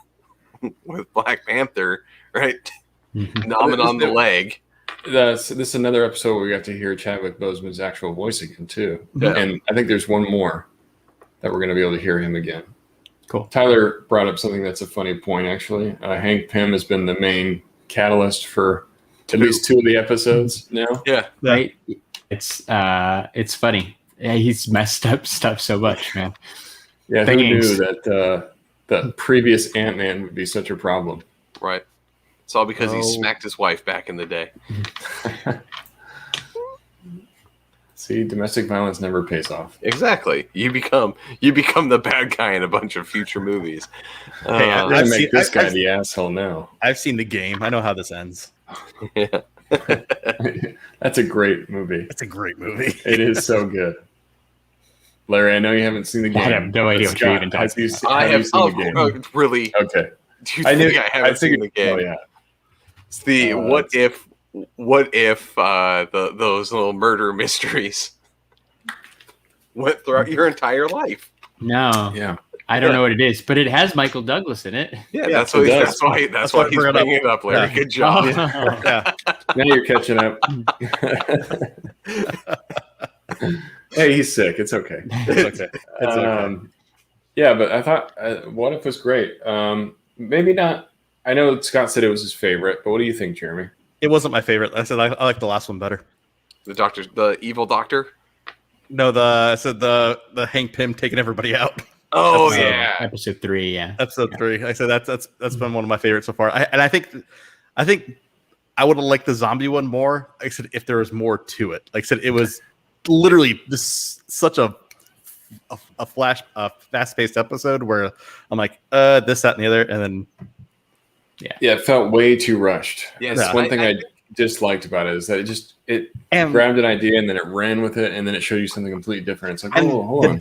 Panther, right? Nomming on the leg. This is another episode where we got to hear Chadwick Boseman's actual voice again too, and I think there's one more that we're going to be able to hear him again. Cool. Tyler brought up something that's a funny point. Actually, Hank Pym has been the main catalyst for at least 2 of the episodes now. Yeah, right. It's funny. Yeah, he's messed up stuff so much, man. Yeah, who knew that the previous Ant-Man would be such a problem? Right. It's all because he smacked his wife back in the day. See, domestic violence never pays off. Exactly. You become the bad guy in a bunch of future movies. Hey, I make this guy the asshole now. I've seen the game. I know how this ends. Yeah. That's a great movie. It's a great movie. It is so good. Larry, I know you haven't seen the game. I have no idea what you're even talking about. I have seen the game. Really? Okay. Do you think I haven't seen the game? Oh, yeah. It's the what if those little murder mysteries went throughout your entire life. No. Yeah. I don't know what it is, but it has Michael Douglas in it. Yeah, that's why he's bringing it up, Larry. Yeah. Good job. Yeah. Now you're catching up. Hey, he's sick. It's okay. It's okay. It's okay. Yeah, but I thought What If was great. Maybe not. I know Scott said it was his favorite, but what do you think, Jeremy? It wasn't my favorite. I said I like the last one better. The evil doctor. No, the Hank Pym taking everybody out. Oh yeah, episode 3. Yeah, episode 3. I said that's been one of my favorites so far. I think I would have liked the zombie one more. Like I said, if there was more to it. Like I said, it was literally just such a fast-paced episode where I'm like, this, that, and the other, and then. Yeah, it felt way too rushed. Yes, That's one thing I disliked about it is that it grabbed an idea and then it ran with it and then it showed you something completely different. It's like, hold on. The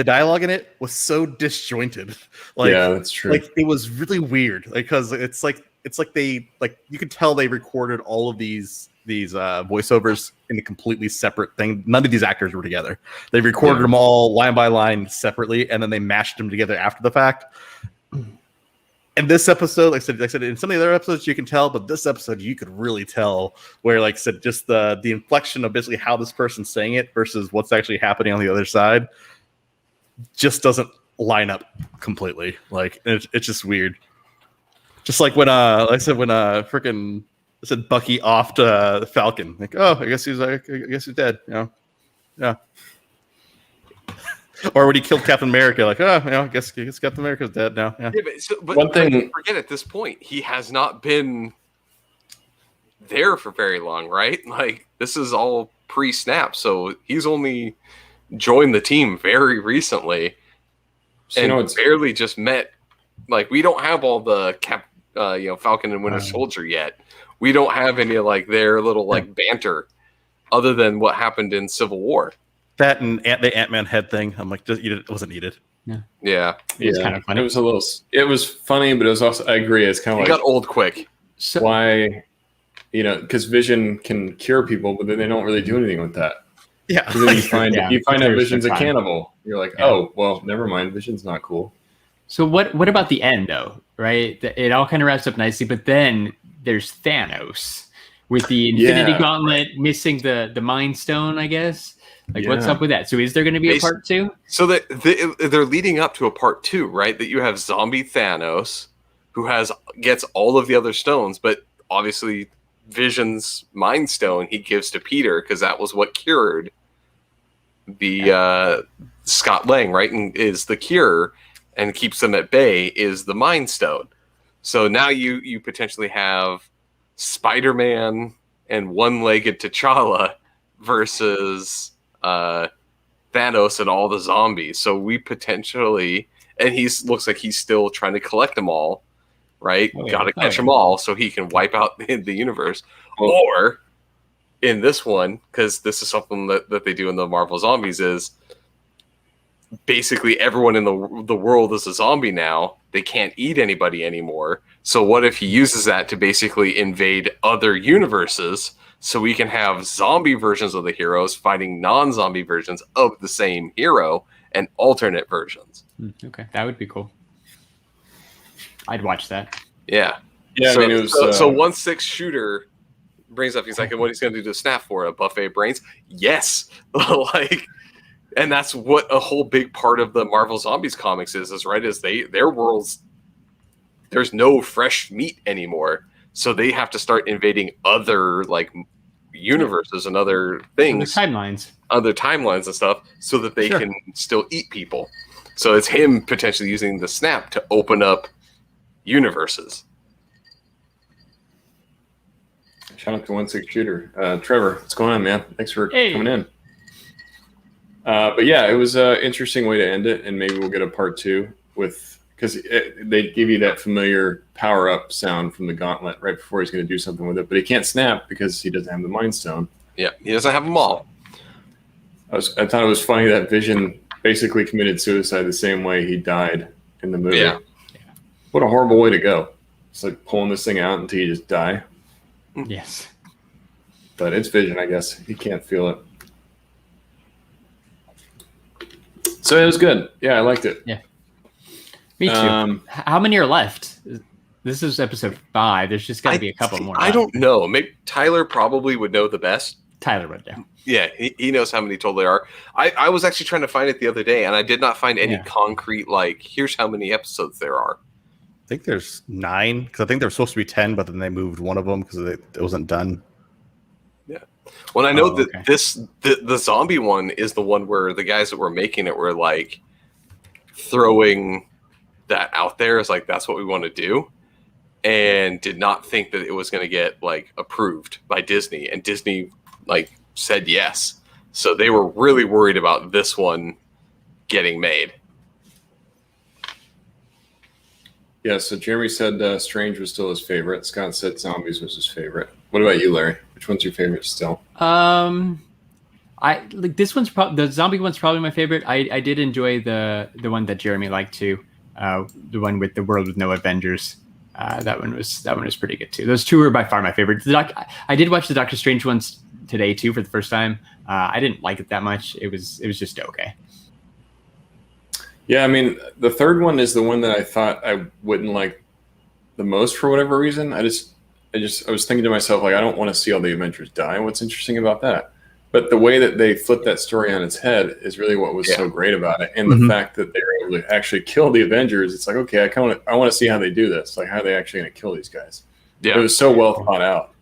dialogue in it was so disjointed. Like, yeah, that's true. Like it was really weird. Like because it's like they like you could tell they recorded all of these voiceovers in a completely separate thing. None of these actors were together. They recorded them all line by line separately and then they mashed them together after the fact. And this episode, like I said, in some of the other episodes you can tell, but this episode you could really tell where, like I said, just the inflection of basically how this person's saying it versus what's actually happening on the other side just doesn't line up completely. Like it's just weird. Just like when I said Bucky offed the Falcon, like, oh, I guess he's dead. You know, yeah. Or when he killed Captain America, like, oh, I guess Captain America's dead now. Yeah. But One thing- forget at this point, he has not been there for very long, right? Like, this is all pre-snap, so he's only joined the team very recently, and it's barely just met. Like, we don't have all the Falcon and Winter Soldier yet. We don't have any like their little like banter, other than what happened in Civil War. That and the Ant-Man head thing. I'm like, it wasn't needed. Yeah, It's kind of funny. It was it was funny, but it was also, I agree, it's kind of it like got old quick. So, why, because Vision can cure people, but then they don't really do anything with that. Yeah. 'Cause then you find Yeah, out there's Vision's a no time. cannibal. You're like, Yeah. oh, well, never mind. Vision's not cool. So what about the end though? Right, it all kind of wraps up nicely, but then there's Thanos with the Infinity Gauntlet missing the Mind Stone, I guess. Like, what's Yeah. up with that? So is there going to be a part 2? So that they're leading up to a part 2, right? That you have zombie Thanos, who gets all of the other stones, but obviously Vision's Mind Stone he gives to Peter because that was what cured the Scott Lang, right? And is the cure and keeps them at bay is the Mind Stone. So now you potentially have Spider-Man and one-legged T'Challa versus Thanos and all the zombies. So we potentially, and looks like he's still trying to collect them all, right? Oh, yeah. Got to catch Oh, yeah. them all so he can wipe out the universe. Well- Or in this one, because this is something that they do in the Marvel Zombies, is basically everyone in the world is a zombie now. They can't eat anybody anymore. So what if he uses that to basically invade other universes so we can have zombie versions of the heroes fighting non-zombie versions of the same hero and alternate versions? Okay, that would be cool. I'd watch that. Yeah. Yeah, So, I mean, it was. so 1/6 shooter brings up, he's like, what he's going to do to Snap for a buffet of brains? Yes. Like, and that's what a whole big part of the Marvel Zombies comics is right? Is their worlds, there's no fresh meat anymore. So they have to start invading other like universes and other things, Other timelines and stuff, so that they Sure. can still eat people. So it's him potentially using the Snap to open up universes. Shout out to 1/6 shooter. Trevor, what's going on, man? Thanks for Hey. coming in. But yeah, it was an interesting way to end it, and maybe we'll get a part 2 because they give you that familiar power up sound from the gauntlet right before he's going to do something with it, but he can't snap because he doesn't have the Mind Stone. Yeah, he doesn't have them all. I thought it was funny that Vision basically committed suicide the same way he died in the movie. Yeah. What a horrible way to go. It's like pulling this thing out until you just die. Yes. But it's Vision, I guess. He can't feel it. So it was good. Yeah, I liked it. Me too. How many are left? This is episode 5. There's just got to be a couple more. I left. don't know. Maybe Tyler probably would know the best. Tyler would know. Yeah, he knows how many total there are. I was actually trying to find it the other day, and I did not find any Yeah. concrete, like, here's how many episodes there are. I think there's 9 because I think there was supposed to be 10, but then they moved one of them because it wasn't done. When I know Oh, that okay. the zombie one is the one where the guys that were making it were, like, throwing that out there as, like, that's what we want to do, and did not think that it was going to get, like, approved by Disney, and Disney, like, said yes. So they were really worried about this one getting made. Yeah, so Jeremy said Strange was still his favorite. Scott said Zombies was his favorite. What about you, Larry? Which one's your favorite still? I like this one's the zombie one's probably my favorite. I did enjoy the one that Jeremy liked too. The one with the world with no Avengers. That one was pretty good too. Those two were by far my favorites. I did watch the Doctor Strange ones today too for the first time. I didn't like it that much. It was just okay. Yeah, I mean, the third one is the one that I thought I wouldn't like the most for whatever reason. I was thinking to myself, like, I don't want to see all the Avengers die. What's interesting about that? But the way that they flipped that story on its head is really what was so great about it. And the fact that they were able to actually kill the Avengers, it's like, okay, I want to see how they do this. Like, how are they actually going to kill these guys? Yeah. It was so well thought out.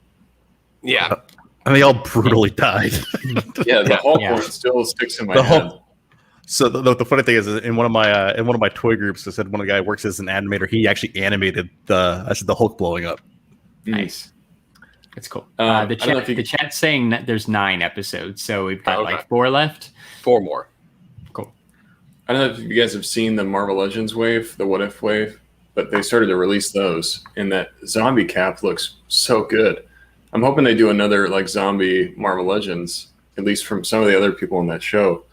So the funny thing is, in one of my toy groups, I said one of the guy works as an animator. He actually animated the Hulk blowing up. Nice. That's cool. I don't know if The chat's saying that there's 9 episodes, so we've got Okay. like 4 left. 4 more. Cool. I don't know if you guys have seen the Marvel Legends wave, the What If wave, but they started to release those, and that zombie cap looks so good. I'm hoping they do another like zombie Marvel Legends, at least from some of the other people on that show,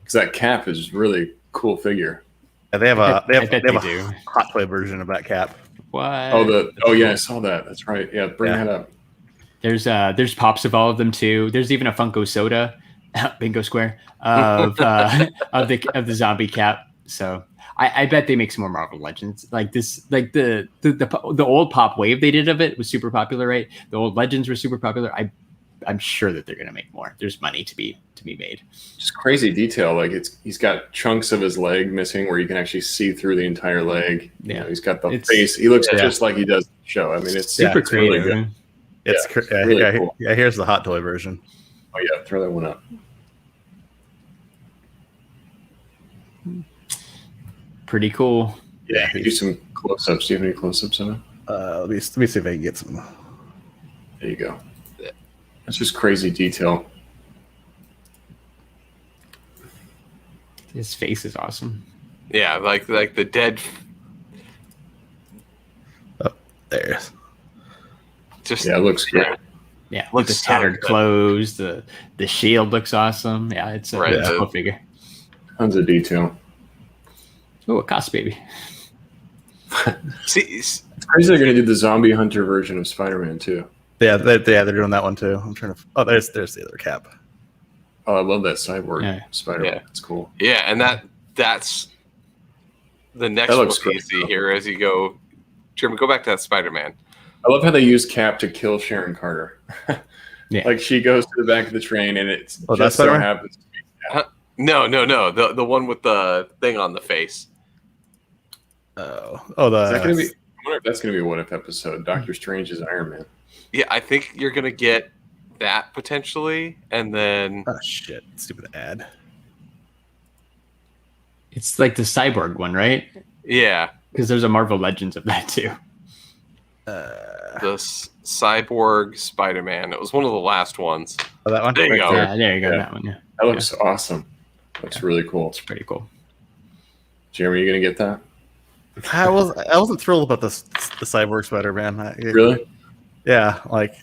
because that cap is really cool figure. And they have a do. hot toy version of that cap. What? I saw that. That's right. Yeah, bring that up. There's pops of all of them too. There's even a Funko soda, bingo square of the zombie cap. So I bet they make some more Marvel Legends like this. Like the old pop wave they did of it was super popular, right? The old Legends were super popular. I'm sure that they're gonna make more. There's money to be made. Just crazy detail. Like he's got chunks of his leg missing where you can actually see through the entire leg. Yeah. You know, he's got the face. He looks just like he does in the show. I mean, it's Super it's really creative. good. It's really cool. Yeah, here's the hot toy version. Oh yeah, throw that one up. Pretty cool. Yeah, do some close-ups. Do you have any close-ups on it? Let me see if I can get some. There you go. That's just crazy detail. His face is awesome. Yeah, like the dead. There. Just Yeah, it looks great. Yeah, with the Looks so tattered good. clothes, the shield looks awesome. Yeah, it's a Right, cool figure. Tons of detail. Oh, a cost baby. See, It's crazy they're going to do the zombie hunter version of Spider-Man too. Yeah, they're doing that one too. I'm trying to. Oh, there's the other cap. Oh, I love that Cyborg Yeah. Spider-Man. Yeah. It's cool. yeah, and that's the next That one looks you great. see here as you go. Jeremy, go back to that Spider-Man. I love how they use Cap to kill Sharon Carter. Yeah. Like she goes to the back of the train and it's Oh, that's just so Spider-Man? happens. No, the one with the thing on the face. Oh, Is that going to be? I wonder if that's going to be a What If episode. Doctor Strange is Iron Man. Yeah, I think you're gonna get that potentially, and then Oh shit! Stupid ad. It's like the Cyborg one, right? yeah, Because there's a Marvel Legends of that too. the Cyborg Spider-Man. It was one of the last ones. Oh, that one. There you go. Yeah, there you go. Yeah. That one. Yeah, That looks awesome. Looks really cool. it's pretty cool. Jeremy, you going to get that? I wasn't thrilled about the Cyborg Spider-Man. Really? Yeah, like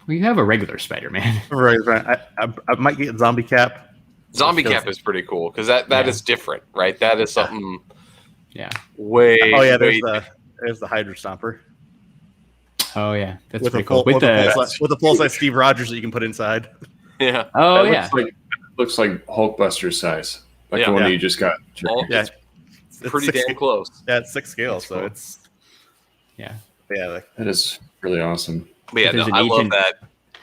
Well, you have a regular Spider-Man. I might get Zombie Cap. Zombie Feels- Cap is pretty cool because that Yeah. is different, right? That is something Yeah. way. Oh yeah, way there's the Hydra Stomper Oh yeah, that's with pretty a cool. full, With the with a full-size Steve Rogers that you can put inside. yeah. oh That yeah, looks like Hulkbuster size. Like Yeah. the one Yeah. that you just got. All- Yeah, it's pretty damn close. Yeah, it's 6 scale, That's so cool. it's yeah. like, That is really awesome. But yeah, There's no, an I love agent- that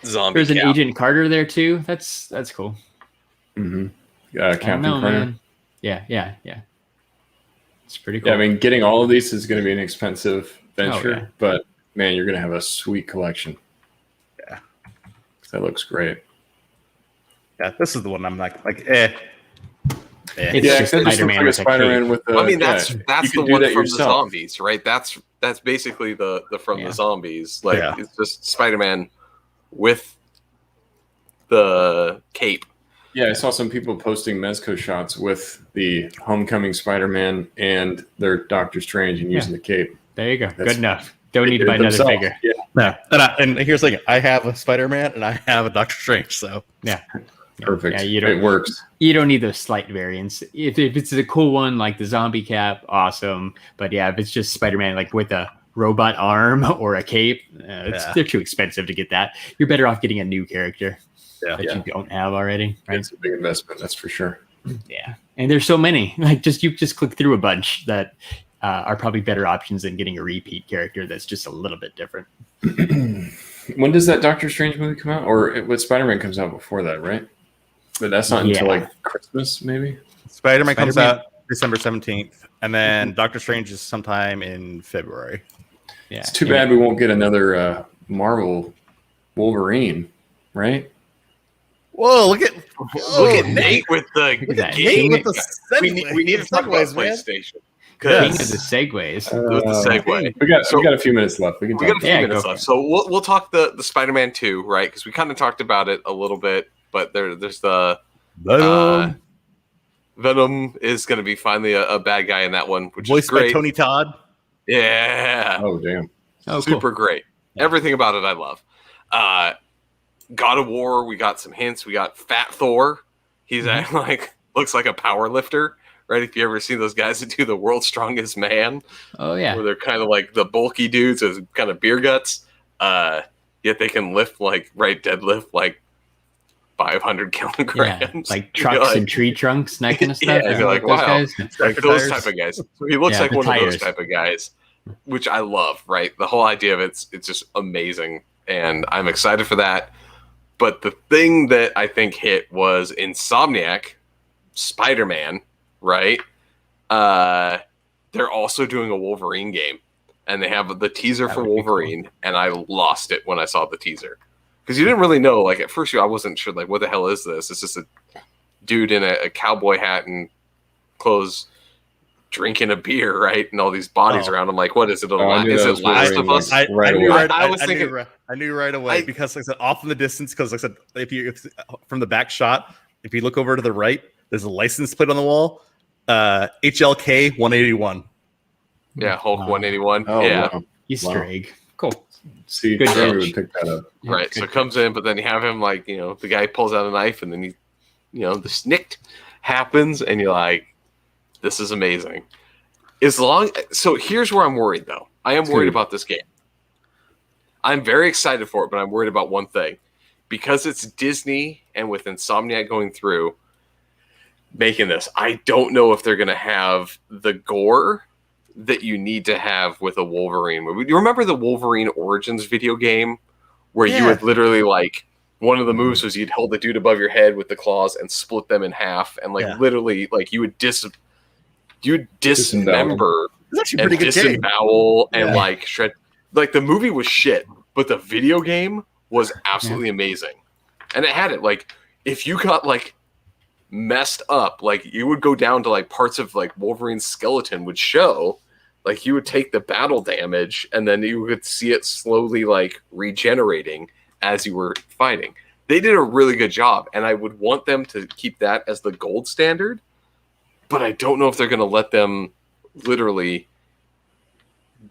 zombie. There's an Cap. Agent Carter there too. That's cool. Mm-hmm. I don't Captain know, Carter. man. Yeah. It's pretty cool. Yeah, I mean, getting all of these is going to be an expensive venture, yeah. but man, you're going to have a sweet collection. Yeah. That looks great. yeah, this is the one I'm like eh. It's Yeah, just that just Spider-Man looks with like a a Spider-Man cape. with a. I mean, yeah, that's you the could do one that from yourself. the zombies, right? That's basically the from Yeah. the zombies. Like Yeah. it's just Spider-Man with the cape. Yeah, I saw some people posting Mezco shots with the Homecoming Spider-Man and their Doctor Strange and using the cape. There you go. That's- Good enough. Don't need to They buy did it another themselves. figure. Yeah, No, and here's the thing: I have a Spider-Man and I have a Doctor Strange. So Yeah. perfect. Yeah, you It don't works. need those slight variants. If it's a cool one like the zombie cap, awesome. But yeah, if it's just Spider-Man like with a robot arm or a cape, Yeah. they're too expensive to get that. You're better off getting a new character Yeah. that Yeah. you don't have already. Right? It's a big investment, that's for sure. Yeah, and there's so many. Like you just click through a bunch that are probably better options than getting a repeat character that's just a little bit different. When does that Doctor Strange movie come out? Or what Spider-Man comes out before that, right? But that's not until Yeah. like Christmas, maybe. Spider-Man comes Spider-Man- out December 17th, and then Doctor Strange is sometime in February. Yeah, It's too bad we won't get another Marvel Wolverine, right? Whoa! Look at Look at Nate with the that. game. Nate with the We need to talk about segues, man. PlayStation. King of Because the segues. with the segue. We got a few minutes left. We can We got a talk. few Yeah, minutes go left, for so we'll talk the Spider-Man 2, right? Because we kind of talked about it a little bit, but there's the Venom is going to be finally a bad guy in that one, which is Voiced by great. Tony Todd. Yeah, Oh damn. Oh, cool. super great. Yeah. Everything about it I love. God of War, we got some hints. We got Fat Thor. He's like looks like a power lifter, right? If you ever seen those guys that do the World's Strongest Man, Oh yeah. where they're kind of like the bulky dudes with kind of beer guts, yet they can lift deadlift like 500 kilograms. Like trucks and tree trunks and that kind of stuff. Yeah, Isn't you're it like, those wow. guys? Like those type of guys. So he looks Yeah, like the one of those tires. type of guys, which I love, right? The whole idea of it's just amazing, and I'm excited for that. But the thing that I think hit was Insomniac, Spider-Man, right? They're also doing a Wolverine game, and they have the teaser That for would be Wolverine, and I lost it when I saw the teaser. Because you didn't really know, like at first I wasn't sure, like, what the hell is this? It's just a dude in a cowboy hat and clothes drinking a beer, right? And all these bodies Oh. around him. Like, what is it? I knew Is that it was Last Wolverine, of Us? like, I knew away. right. I was I thinking- knew right away I- because, like I said, off in the distance. Because, like I said, if from the back shot, if you look over to the right, there's a license plate on the wall. HLK 181. Yeah, Hulk Wow. 181. Oh yeah, wow. Easter Wow. egg. Cool. See, Good Jeremy catch. would pick that up. Yeah, right. good. So it comes in, but then you have him like, the guy pulls out a knife, and then the snicked happens, and you're like, this is amazing. So here's where I'm worried, though. I am worried about this game. I'm very excited for it, but I'm worried about one thing. Because it's Disney, and with Insomniac going through making this, I don't know if they're going to have the gore that you need to have with a Wolverine movie. Do you remember the Wolverine Origins video game where you Yeah. would literally like one of the moves was you'd hold the dude above your head with the claws and split them in half, and like Yeah. literally like you would dismember It's actually a and pretty good game. disembowel and Yeah. like shred. Like the movie was shit, but the video game was absolutely amazing, and it had it like if you got like messed up, like you would go down to like parts of like Wolverine's skeleton would show, like you would take the battle damage, and then you would see it slowly like regenerating as you were fighting. They did a really good job, and I would want them to keep that as the gold standard, but I don't know if they're going to let them literally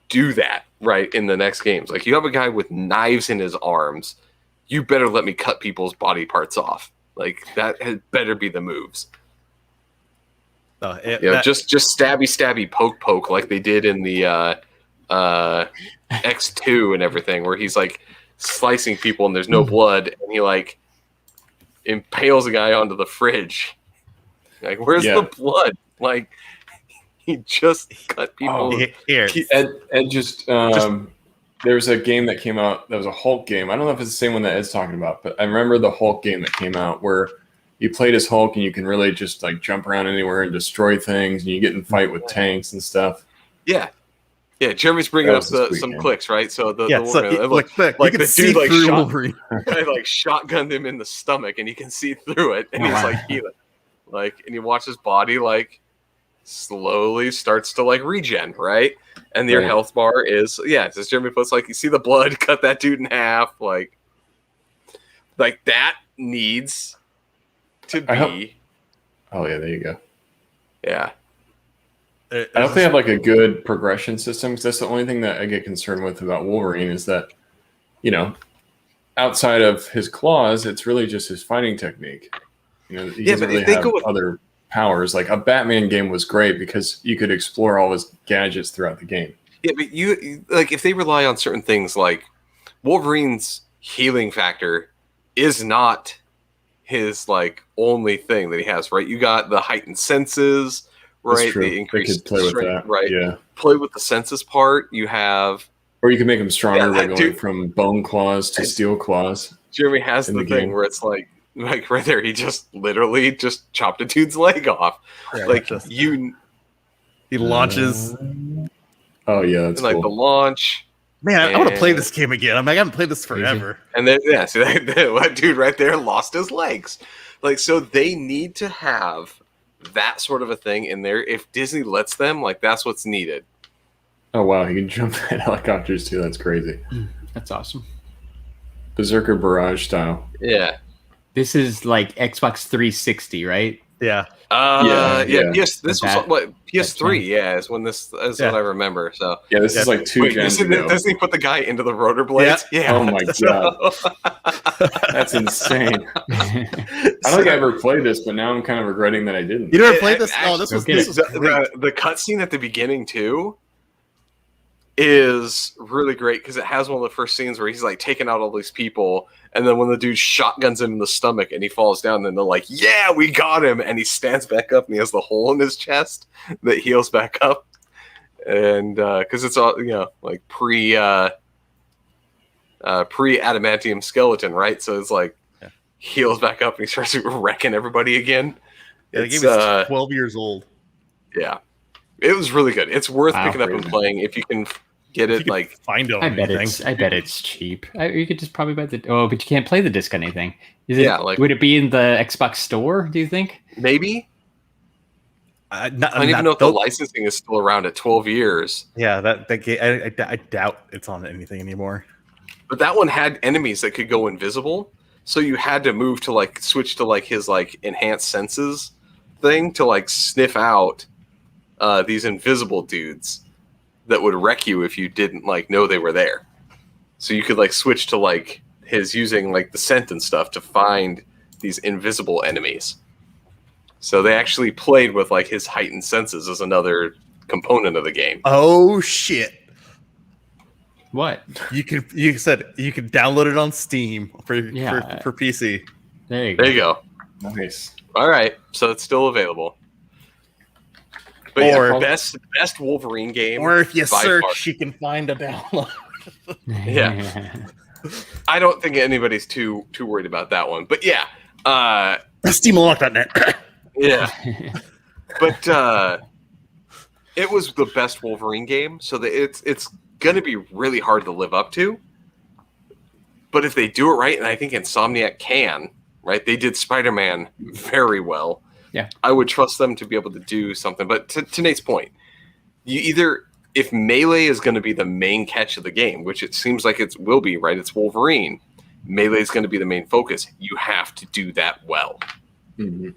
do that right in the next games. Like you have a guy with knives in his arms, you better let me cut people's body parts off. Like that had better be the moves. Just stabby poke like they did in the X2 and everything, where he's like slicing people and there's no blood, and he like impales a guy onto the fridge. Like, where's the blood? Like, he just cut people. Here. Ed just there was a game that came out that was a Hulk game. I don't know if it's the same one that Ed's talking about, but I remember the Hulk game that came out where you played as Hulk and you can really just like jump around anywhere and destroy things, and you get in fight with tanks and stuff. Yeah. Jeremy's bringing up That was a sweet some game. clicks, right? So Look, you like can the see dude, like, through shot- Wolverine. guy like shotgunned him in the stomach, and you can see through it, and he's Wow. like healing, like, and you watch his body like slowly starts to like regen, right? And your Right. health bar is as Jeremy puts, like, you see the blood, cut that dude in half, like that needs to I hope- be, Oh yeah, there you go. yeah. I hope they have like a good progression system, because that's the only thing that I get concerned with about Wolverine is that, outside of his claws, it's really just his fighting technique. He doesn't but really if they have go with- other powers. Like a Batman game was great because you could explore all his gadgets throughout the game. Yeah, but you like if they rely on certain things, like Wolverine's healing factor is not his like only thing that he has, right? You got the heightened senses, That's right? true. The They increased could play with strength, that, right? Yeah, Play with the senses part. You have or you can make him stronger Yeah, by that going dude- from bone claws to steel claws. Jeremy has In the the thing game. where it's like right there, he just literally just chopped a dude's leg off. Yeah, Like just- you he launches. Oh yeah, that's like the cool. launch, Man, I want to play and- this game again. I havenn haven't played this forever. and then see that dude right there lost his legs. Like, so they need to have that sort of a thing in there. If Disney lets them, like, that's what's needed. Oh wow, he can jump at helicopters too. That's crazy. That's awesome. Berserker Barrage style. Yeah. This is like Xbox 360, right? Yeah. Yeah. Yeah. This was That- what PS3. that Yeah, is when this is Yeah. what I remember. So Yeah, this is like 2 wait, gens ago. doesn't he put the guy into the rotor blades? Yeah. Oh my god, that's insane. I don't think I ever played this, but now I'm kind of regretting that I didn't. You never played this? Actually, Oh, this was okay. this was great. the cutscene at the beginning too is really great because it has one of the first scenes where he's like taking out all these people, and then when the dude shotguns him in the stomach and he falls down, then they're like, "Yeah, we got him!" And he stands back up and he has the hole in his chest that heals back up, and because it's all like pre adamantium skeleton, right? So it's like heals back up and he starts wrecking everybody again. Yeah, the It's, game is 12 years old. Yeah, it was really good. It's worth Wow. picking up and playing if you can get If it. you can Like, find it on I bet anything. it's cheap. You could just probably buy the. Oh, but you can't play the disc on anything. Is it? Yeah, like- would it be in the Xbox store? Do you think? maybe I I don't even know if the licensing is still around at 12 years. Yeah, that game. I doubt it's on anything anymore. But that one had enemies that could go invisible, so you had to move to like switch to like his like enhanced senses thing to like sniff out these invisible dudes that would wreck you if you didn't like know they were there. So you could like switch to like his using like the scent and stuff to find these invisible enemies. So they actually played with like his heightened senses as another component of the game. Oh shit! What? You said you could download it on Steam for Yeah. for PC. There you go. There you go. Nice. All right, so it's still available. But Or- yeah, best Wolverine game. Or if you by search, far. you can find a download. Yeah. I don't think anybody's too worried about that one. But yeah, SteamUnlocked.net. yeah. But it was the best Wolverine game, so that it's going to be really hard to live up to. But if they do it right, and I think Insomniac can, right? They did Spider-Man very well. Yeah. I would trust them to be able to do something. But to Nate's point, you either, if Melee is going to be the main catch of the game, which it seems like it will be, right? It's Wolverine. Melee is going to be the main focus. You have to do that well. Mm-hmm.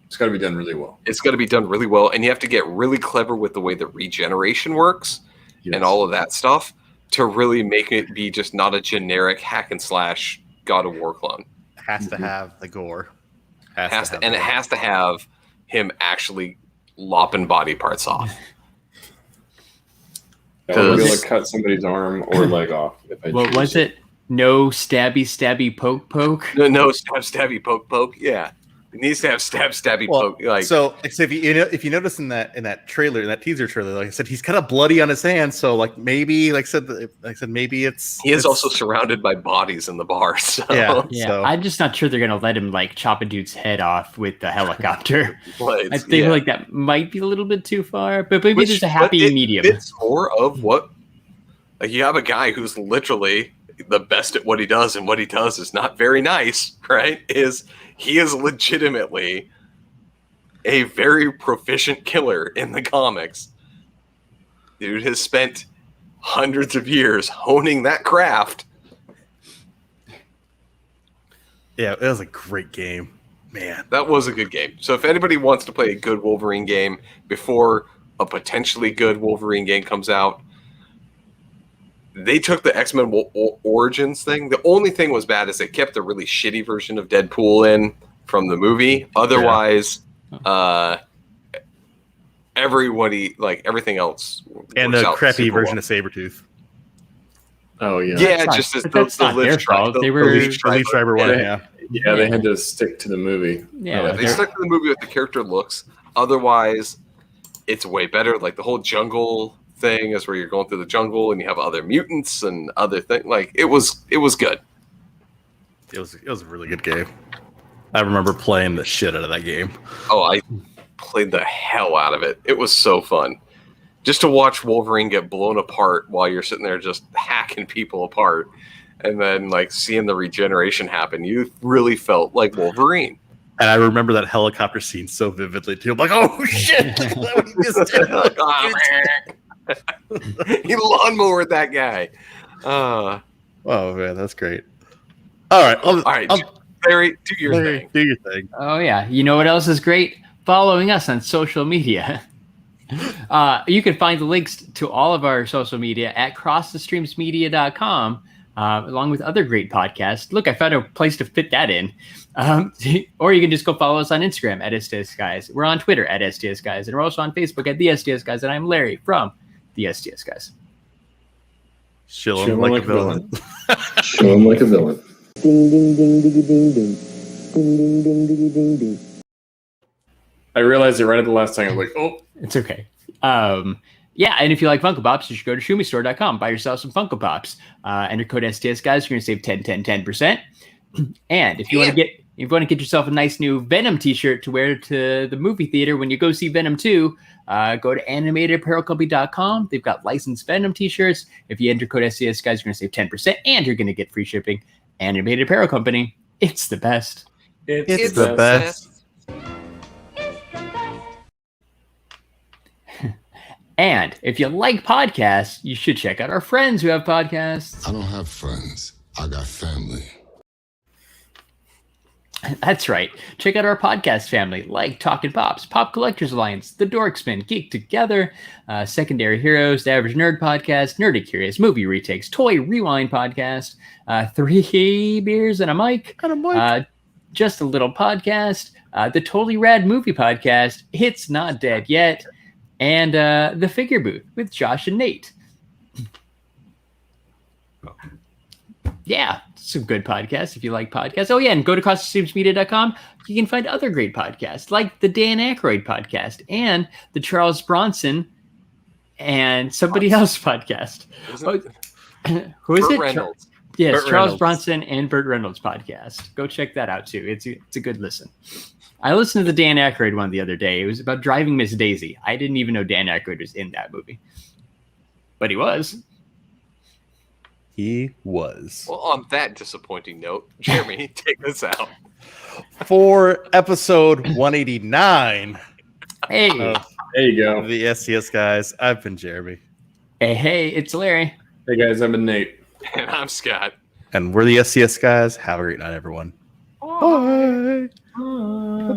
It's got to be done really well. It's got to be done really well, and you have to get really clever with the way the regeneration works Yes. and all of that stuff to really make it be just not a generic hack and slash God of War clone. Has to have the gore. And it has to have him actually lopping body parts off. I would be able Does- to cut somebody's arm or leg off. If I What choose was to. it? No stabby poke poke. No stab stabby poke. Yeah, it needs to have stab stabby poke. Like so if you notice in that trailer, in that teaser trailer, like I said, he's kind of bloody on his hands. So like maybe, like I said, maybe it's he is it's- also surrounded by bodies in the bar. So Yeah. Yeah, So- I'm just not sure they're gonna let him like chop a dude's head off with the helicopter. blades, I think yeah. like that might be a little bit too far, but maybe Which- there's a but happy it medium. It's more of what, like, you have a guy who's literally the best at what he does, and what he does is not very nice, right? He is legitimately a very proficient killer in the comics. Dude has spent hundreds of years honing that craft. Yeah, it was a great game, man. That was a good game. So if anybody wants to play a good Wolverine game before a potentially good Wolverine game comes out, they took the X-Men Origins thing. The only thing was bad is they kept the really shitty version of Deadpool in from the movie. Otherwise, everybody, like everything else, And works the out crappy super version well. of Sabretooth. Oh yeah. Yeah, That's just not- as that's not their fault. They were- The Leaf Schreiber one, yeah. Yeah, they had to stick to the movie. Yeah, They stuck to the movie with the character looks. Otherwise, it's way better. Like the whole jungle thing is where you're going through the jungle and you have other mutants and other things. Like it was good. It was a really good game. I remember playing the shit out of that game. Oh, I played the hell out of it. It was so fun. Just to watch Wolverine get blown apart while you're sitting there just hacking people apart, and then like seeing the regeneration happen, you really felt like Wolverine. And I remember that helicopter scene so vividly too. I'm like, oh shit! Look at what he just did. He lawnmowered that guy. Oh man, that's great. All right, All right, Larry, do your thing. Do your thing. Oh yeah, you know what else is great? Following us on social media. You can find the links to all of our social media at crossthestreamsmedia.com, along with other great podcasts. Look, I found a place to fit that in. Or you can just go follow us on Instagram at STS Guys. We're on Twitter at STS Guys, and we're also on Facebook at the STS Guys. And I'm Larry from the STS Guys. Show him like a villain. Show him like a villain. Ding ding ding ding ding ding. Ding ding ding ding ding ding. I realized it right at the last time. I was like, oh. It's okay. Yeah, and if you like Funko Pops, you should go to shumistore.com. Buy yourself some Funko Pops. Enter code STS Guys. You're going to save 10%. And if you want to get yourself a nice new Venom t-shirt to wear to the movie theater when you go see Venom 2, go to animatedapparelcompany.com. They've got licensed Venom t-shirts. If you enter code STS Guys, you're going to save 10%, and you're going to get free shipping. Animated Apparel Company. It's the best. It's the best. And if you like podcasts, you should check out our friends who have podcasts. I don't have friends. I got family. That's right. Check out our podcast family like Talkin' Pops, Pop Collectors Alliance, The Dorksman, Geek Together, Secondary Heroes, The Average Nerd Podcast, Nerdy Curious, Movie Retakes, Toy Rewind Podcast, 3 Beers and a Mic, Just a Little Podcast, the Totally Rad Movie Podcast, It's Not Dead Yet, and The Figure Booth with Josh and Nate. Yeah, some good podcasts if you like podcasts. Oh, yeah, and go to crossthestreamsmedia.com. You can find other great podcasts like the Dan Aykroyd podcast and the Charles Bronson and somebody else podcast. Who is Burt it? Reynolds. Yes, Burt Charles Reynolds. Bronson and Burt Reynolds podcast. Go check that out, too. It's a good listen. I listened to the Dan Aykroyd one the other day. It was about Driving Miss Daisy. I didn't even know Dan Aykroyd was in that movie. But he was. He was. Well, on that disappointing note, Jeremy, take us out. For episode 189 Hey. of There you go. the STS Guys, I've been Jeremy. Hey, it's Larry. Hey, guys, I'm Nate. And I'm Scott. And we're the STS Guys. Have a great night, everyone. Bye. Bye.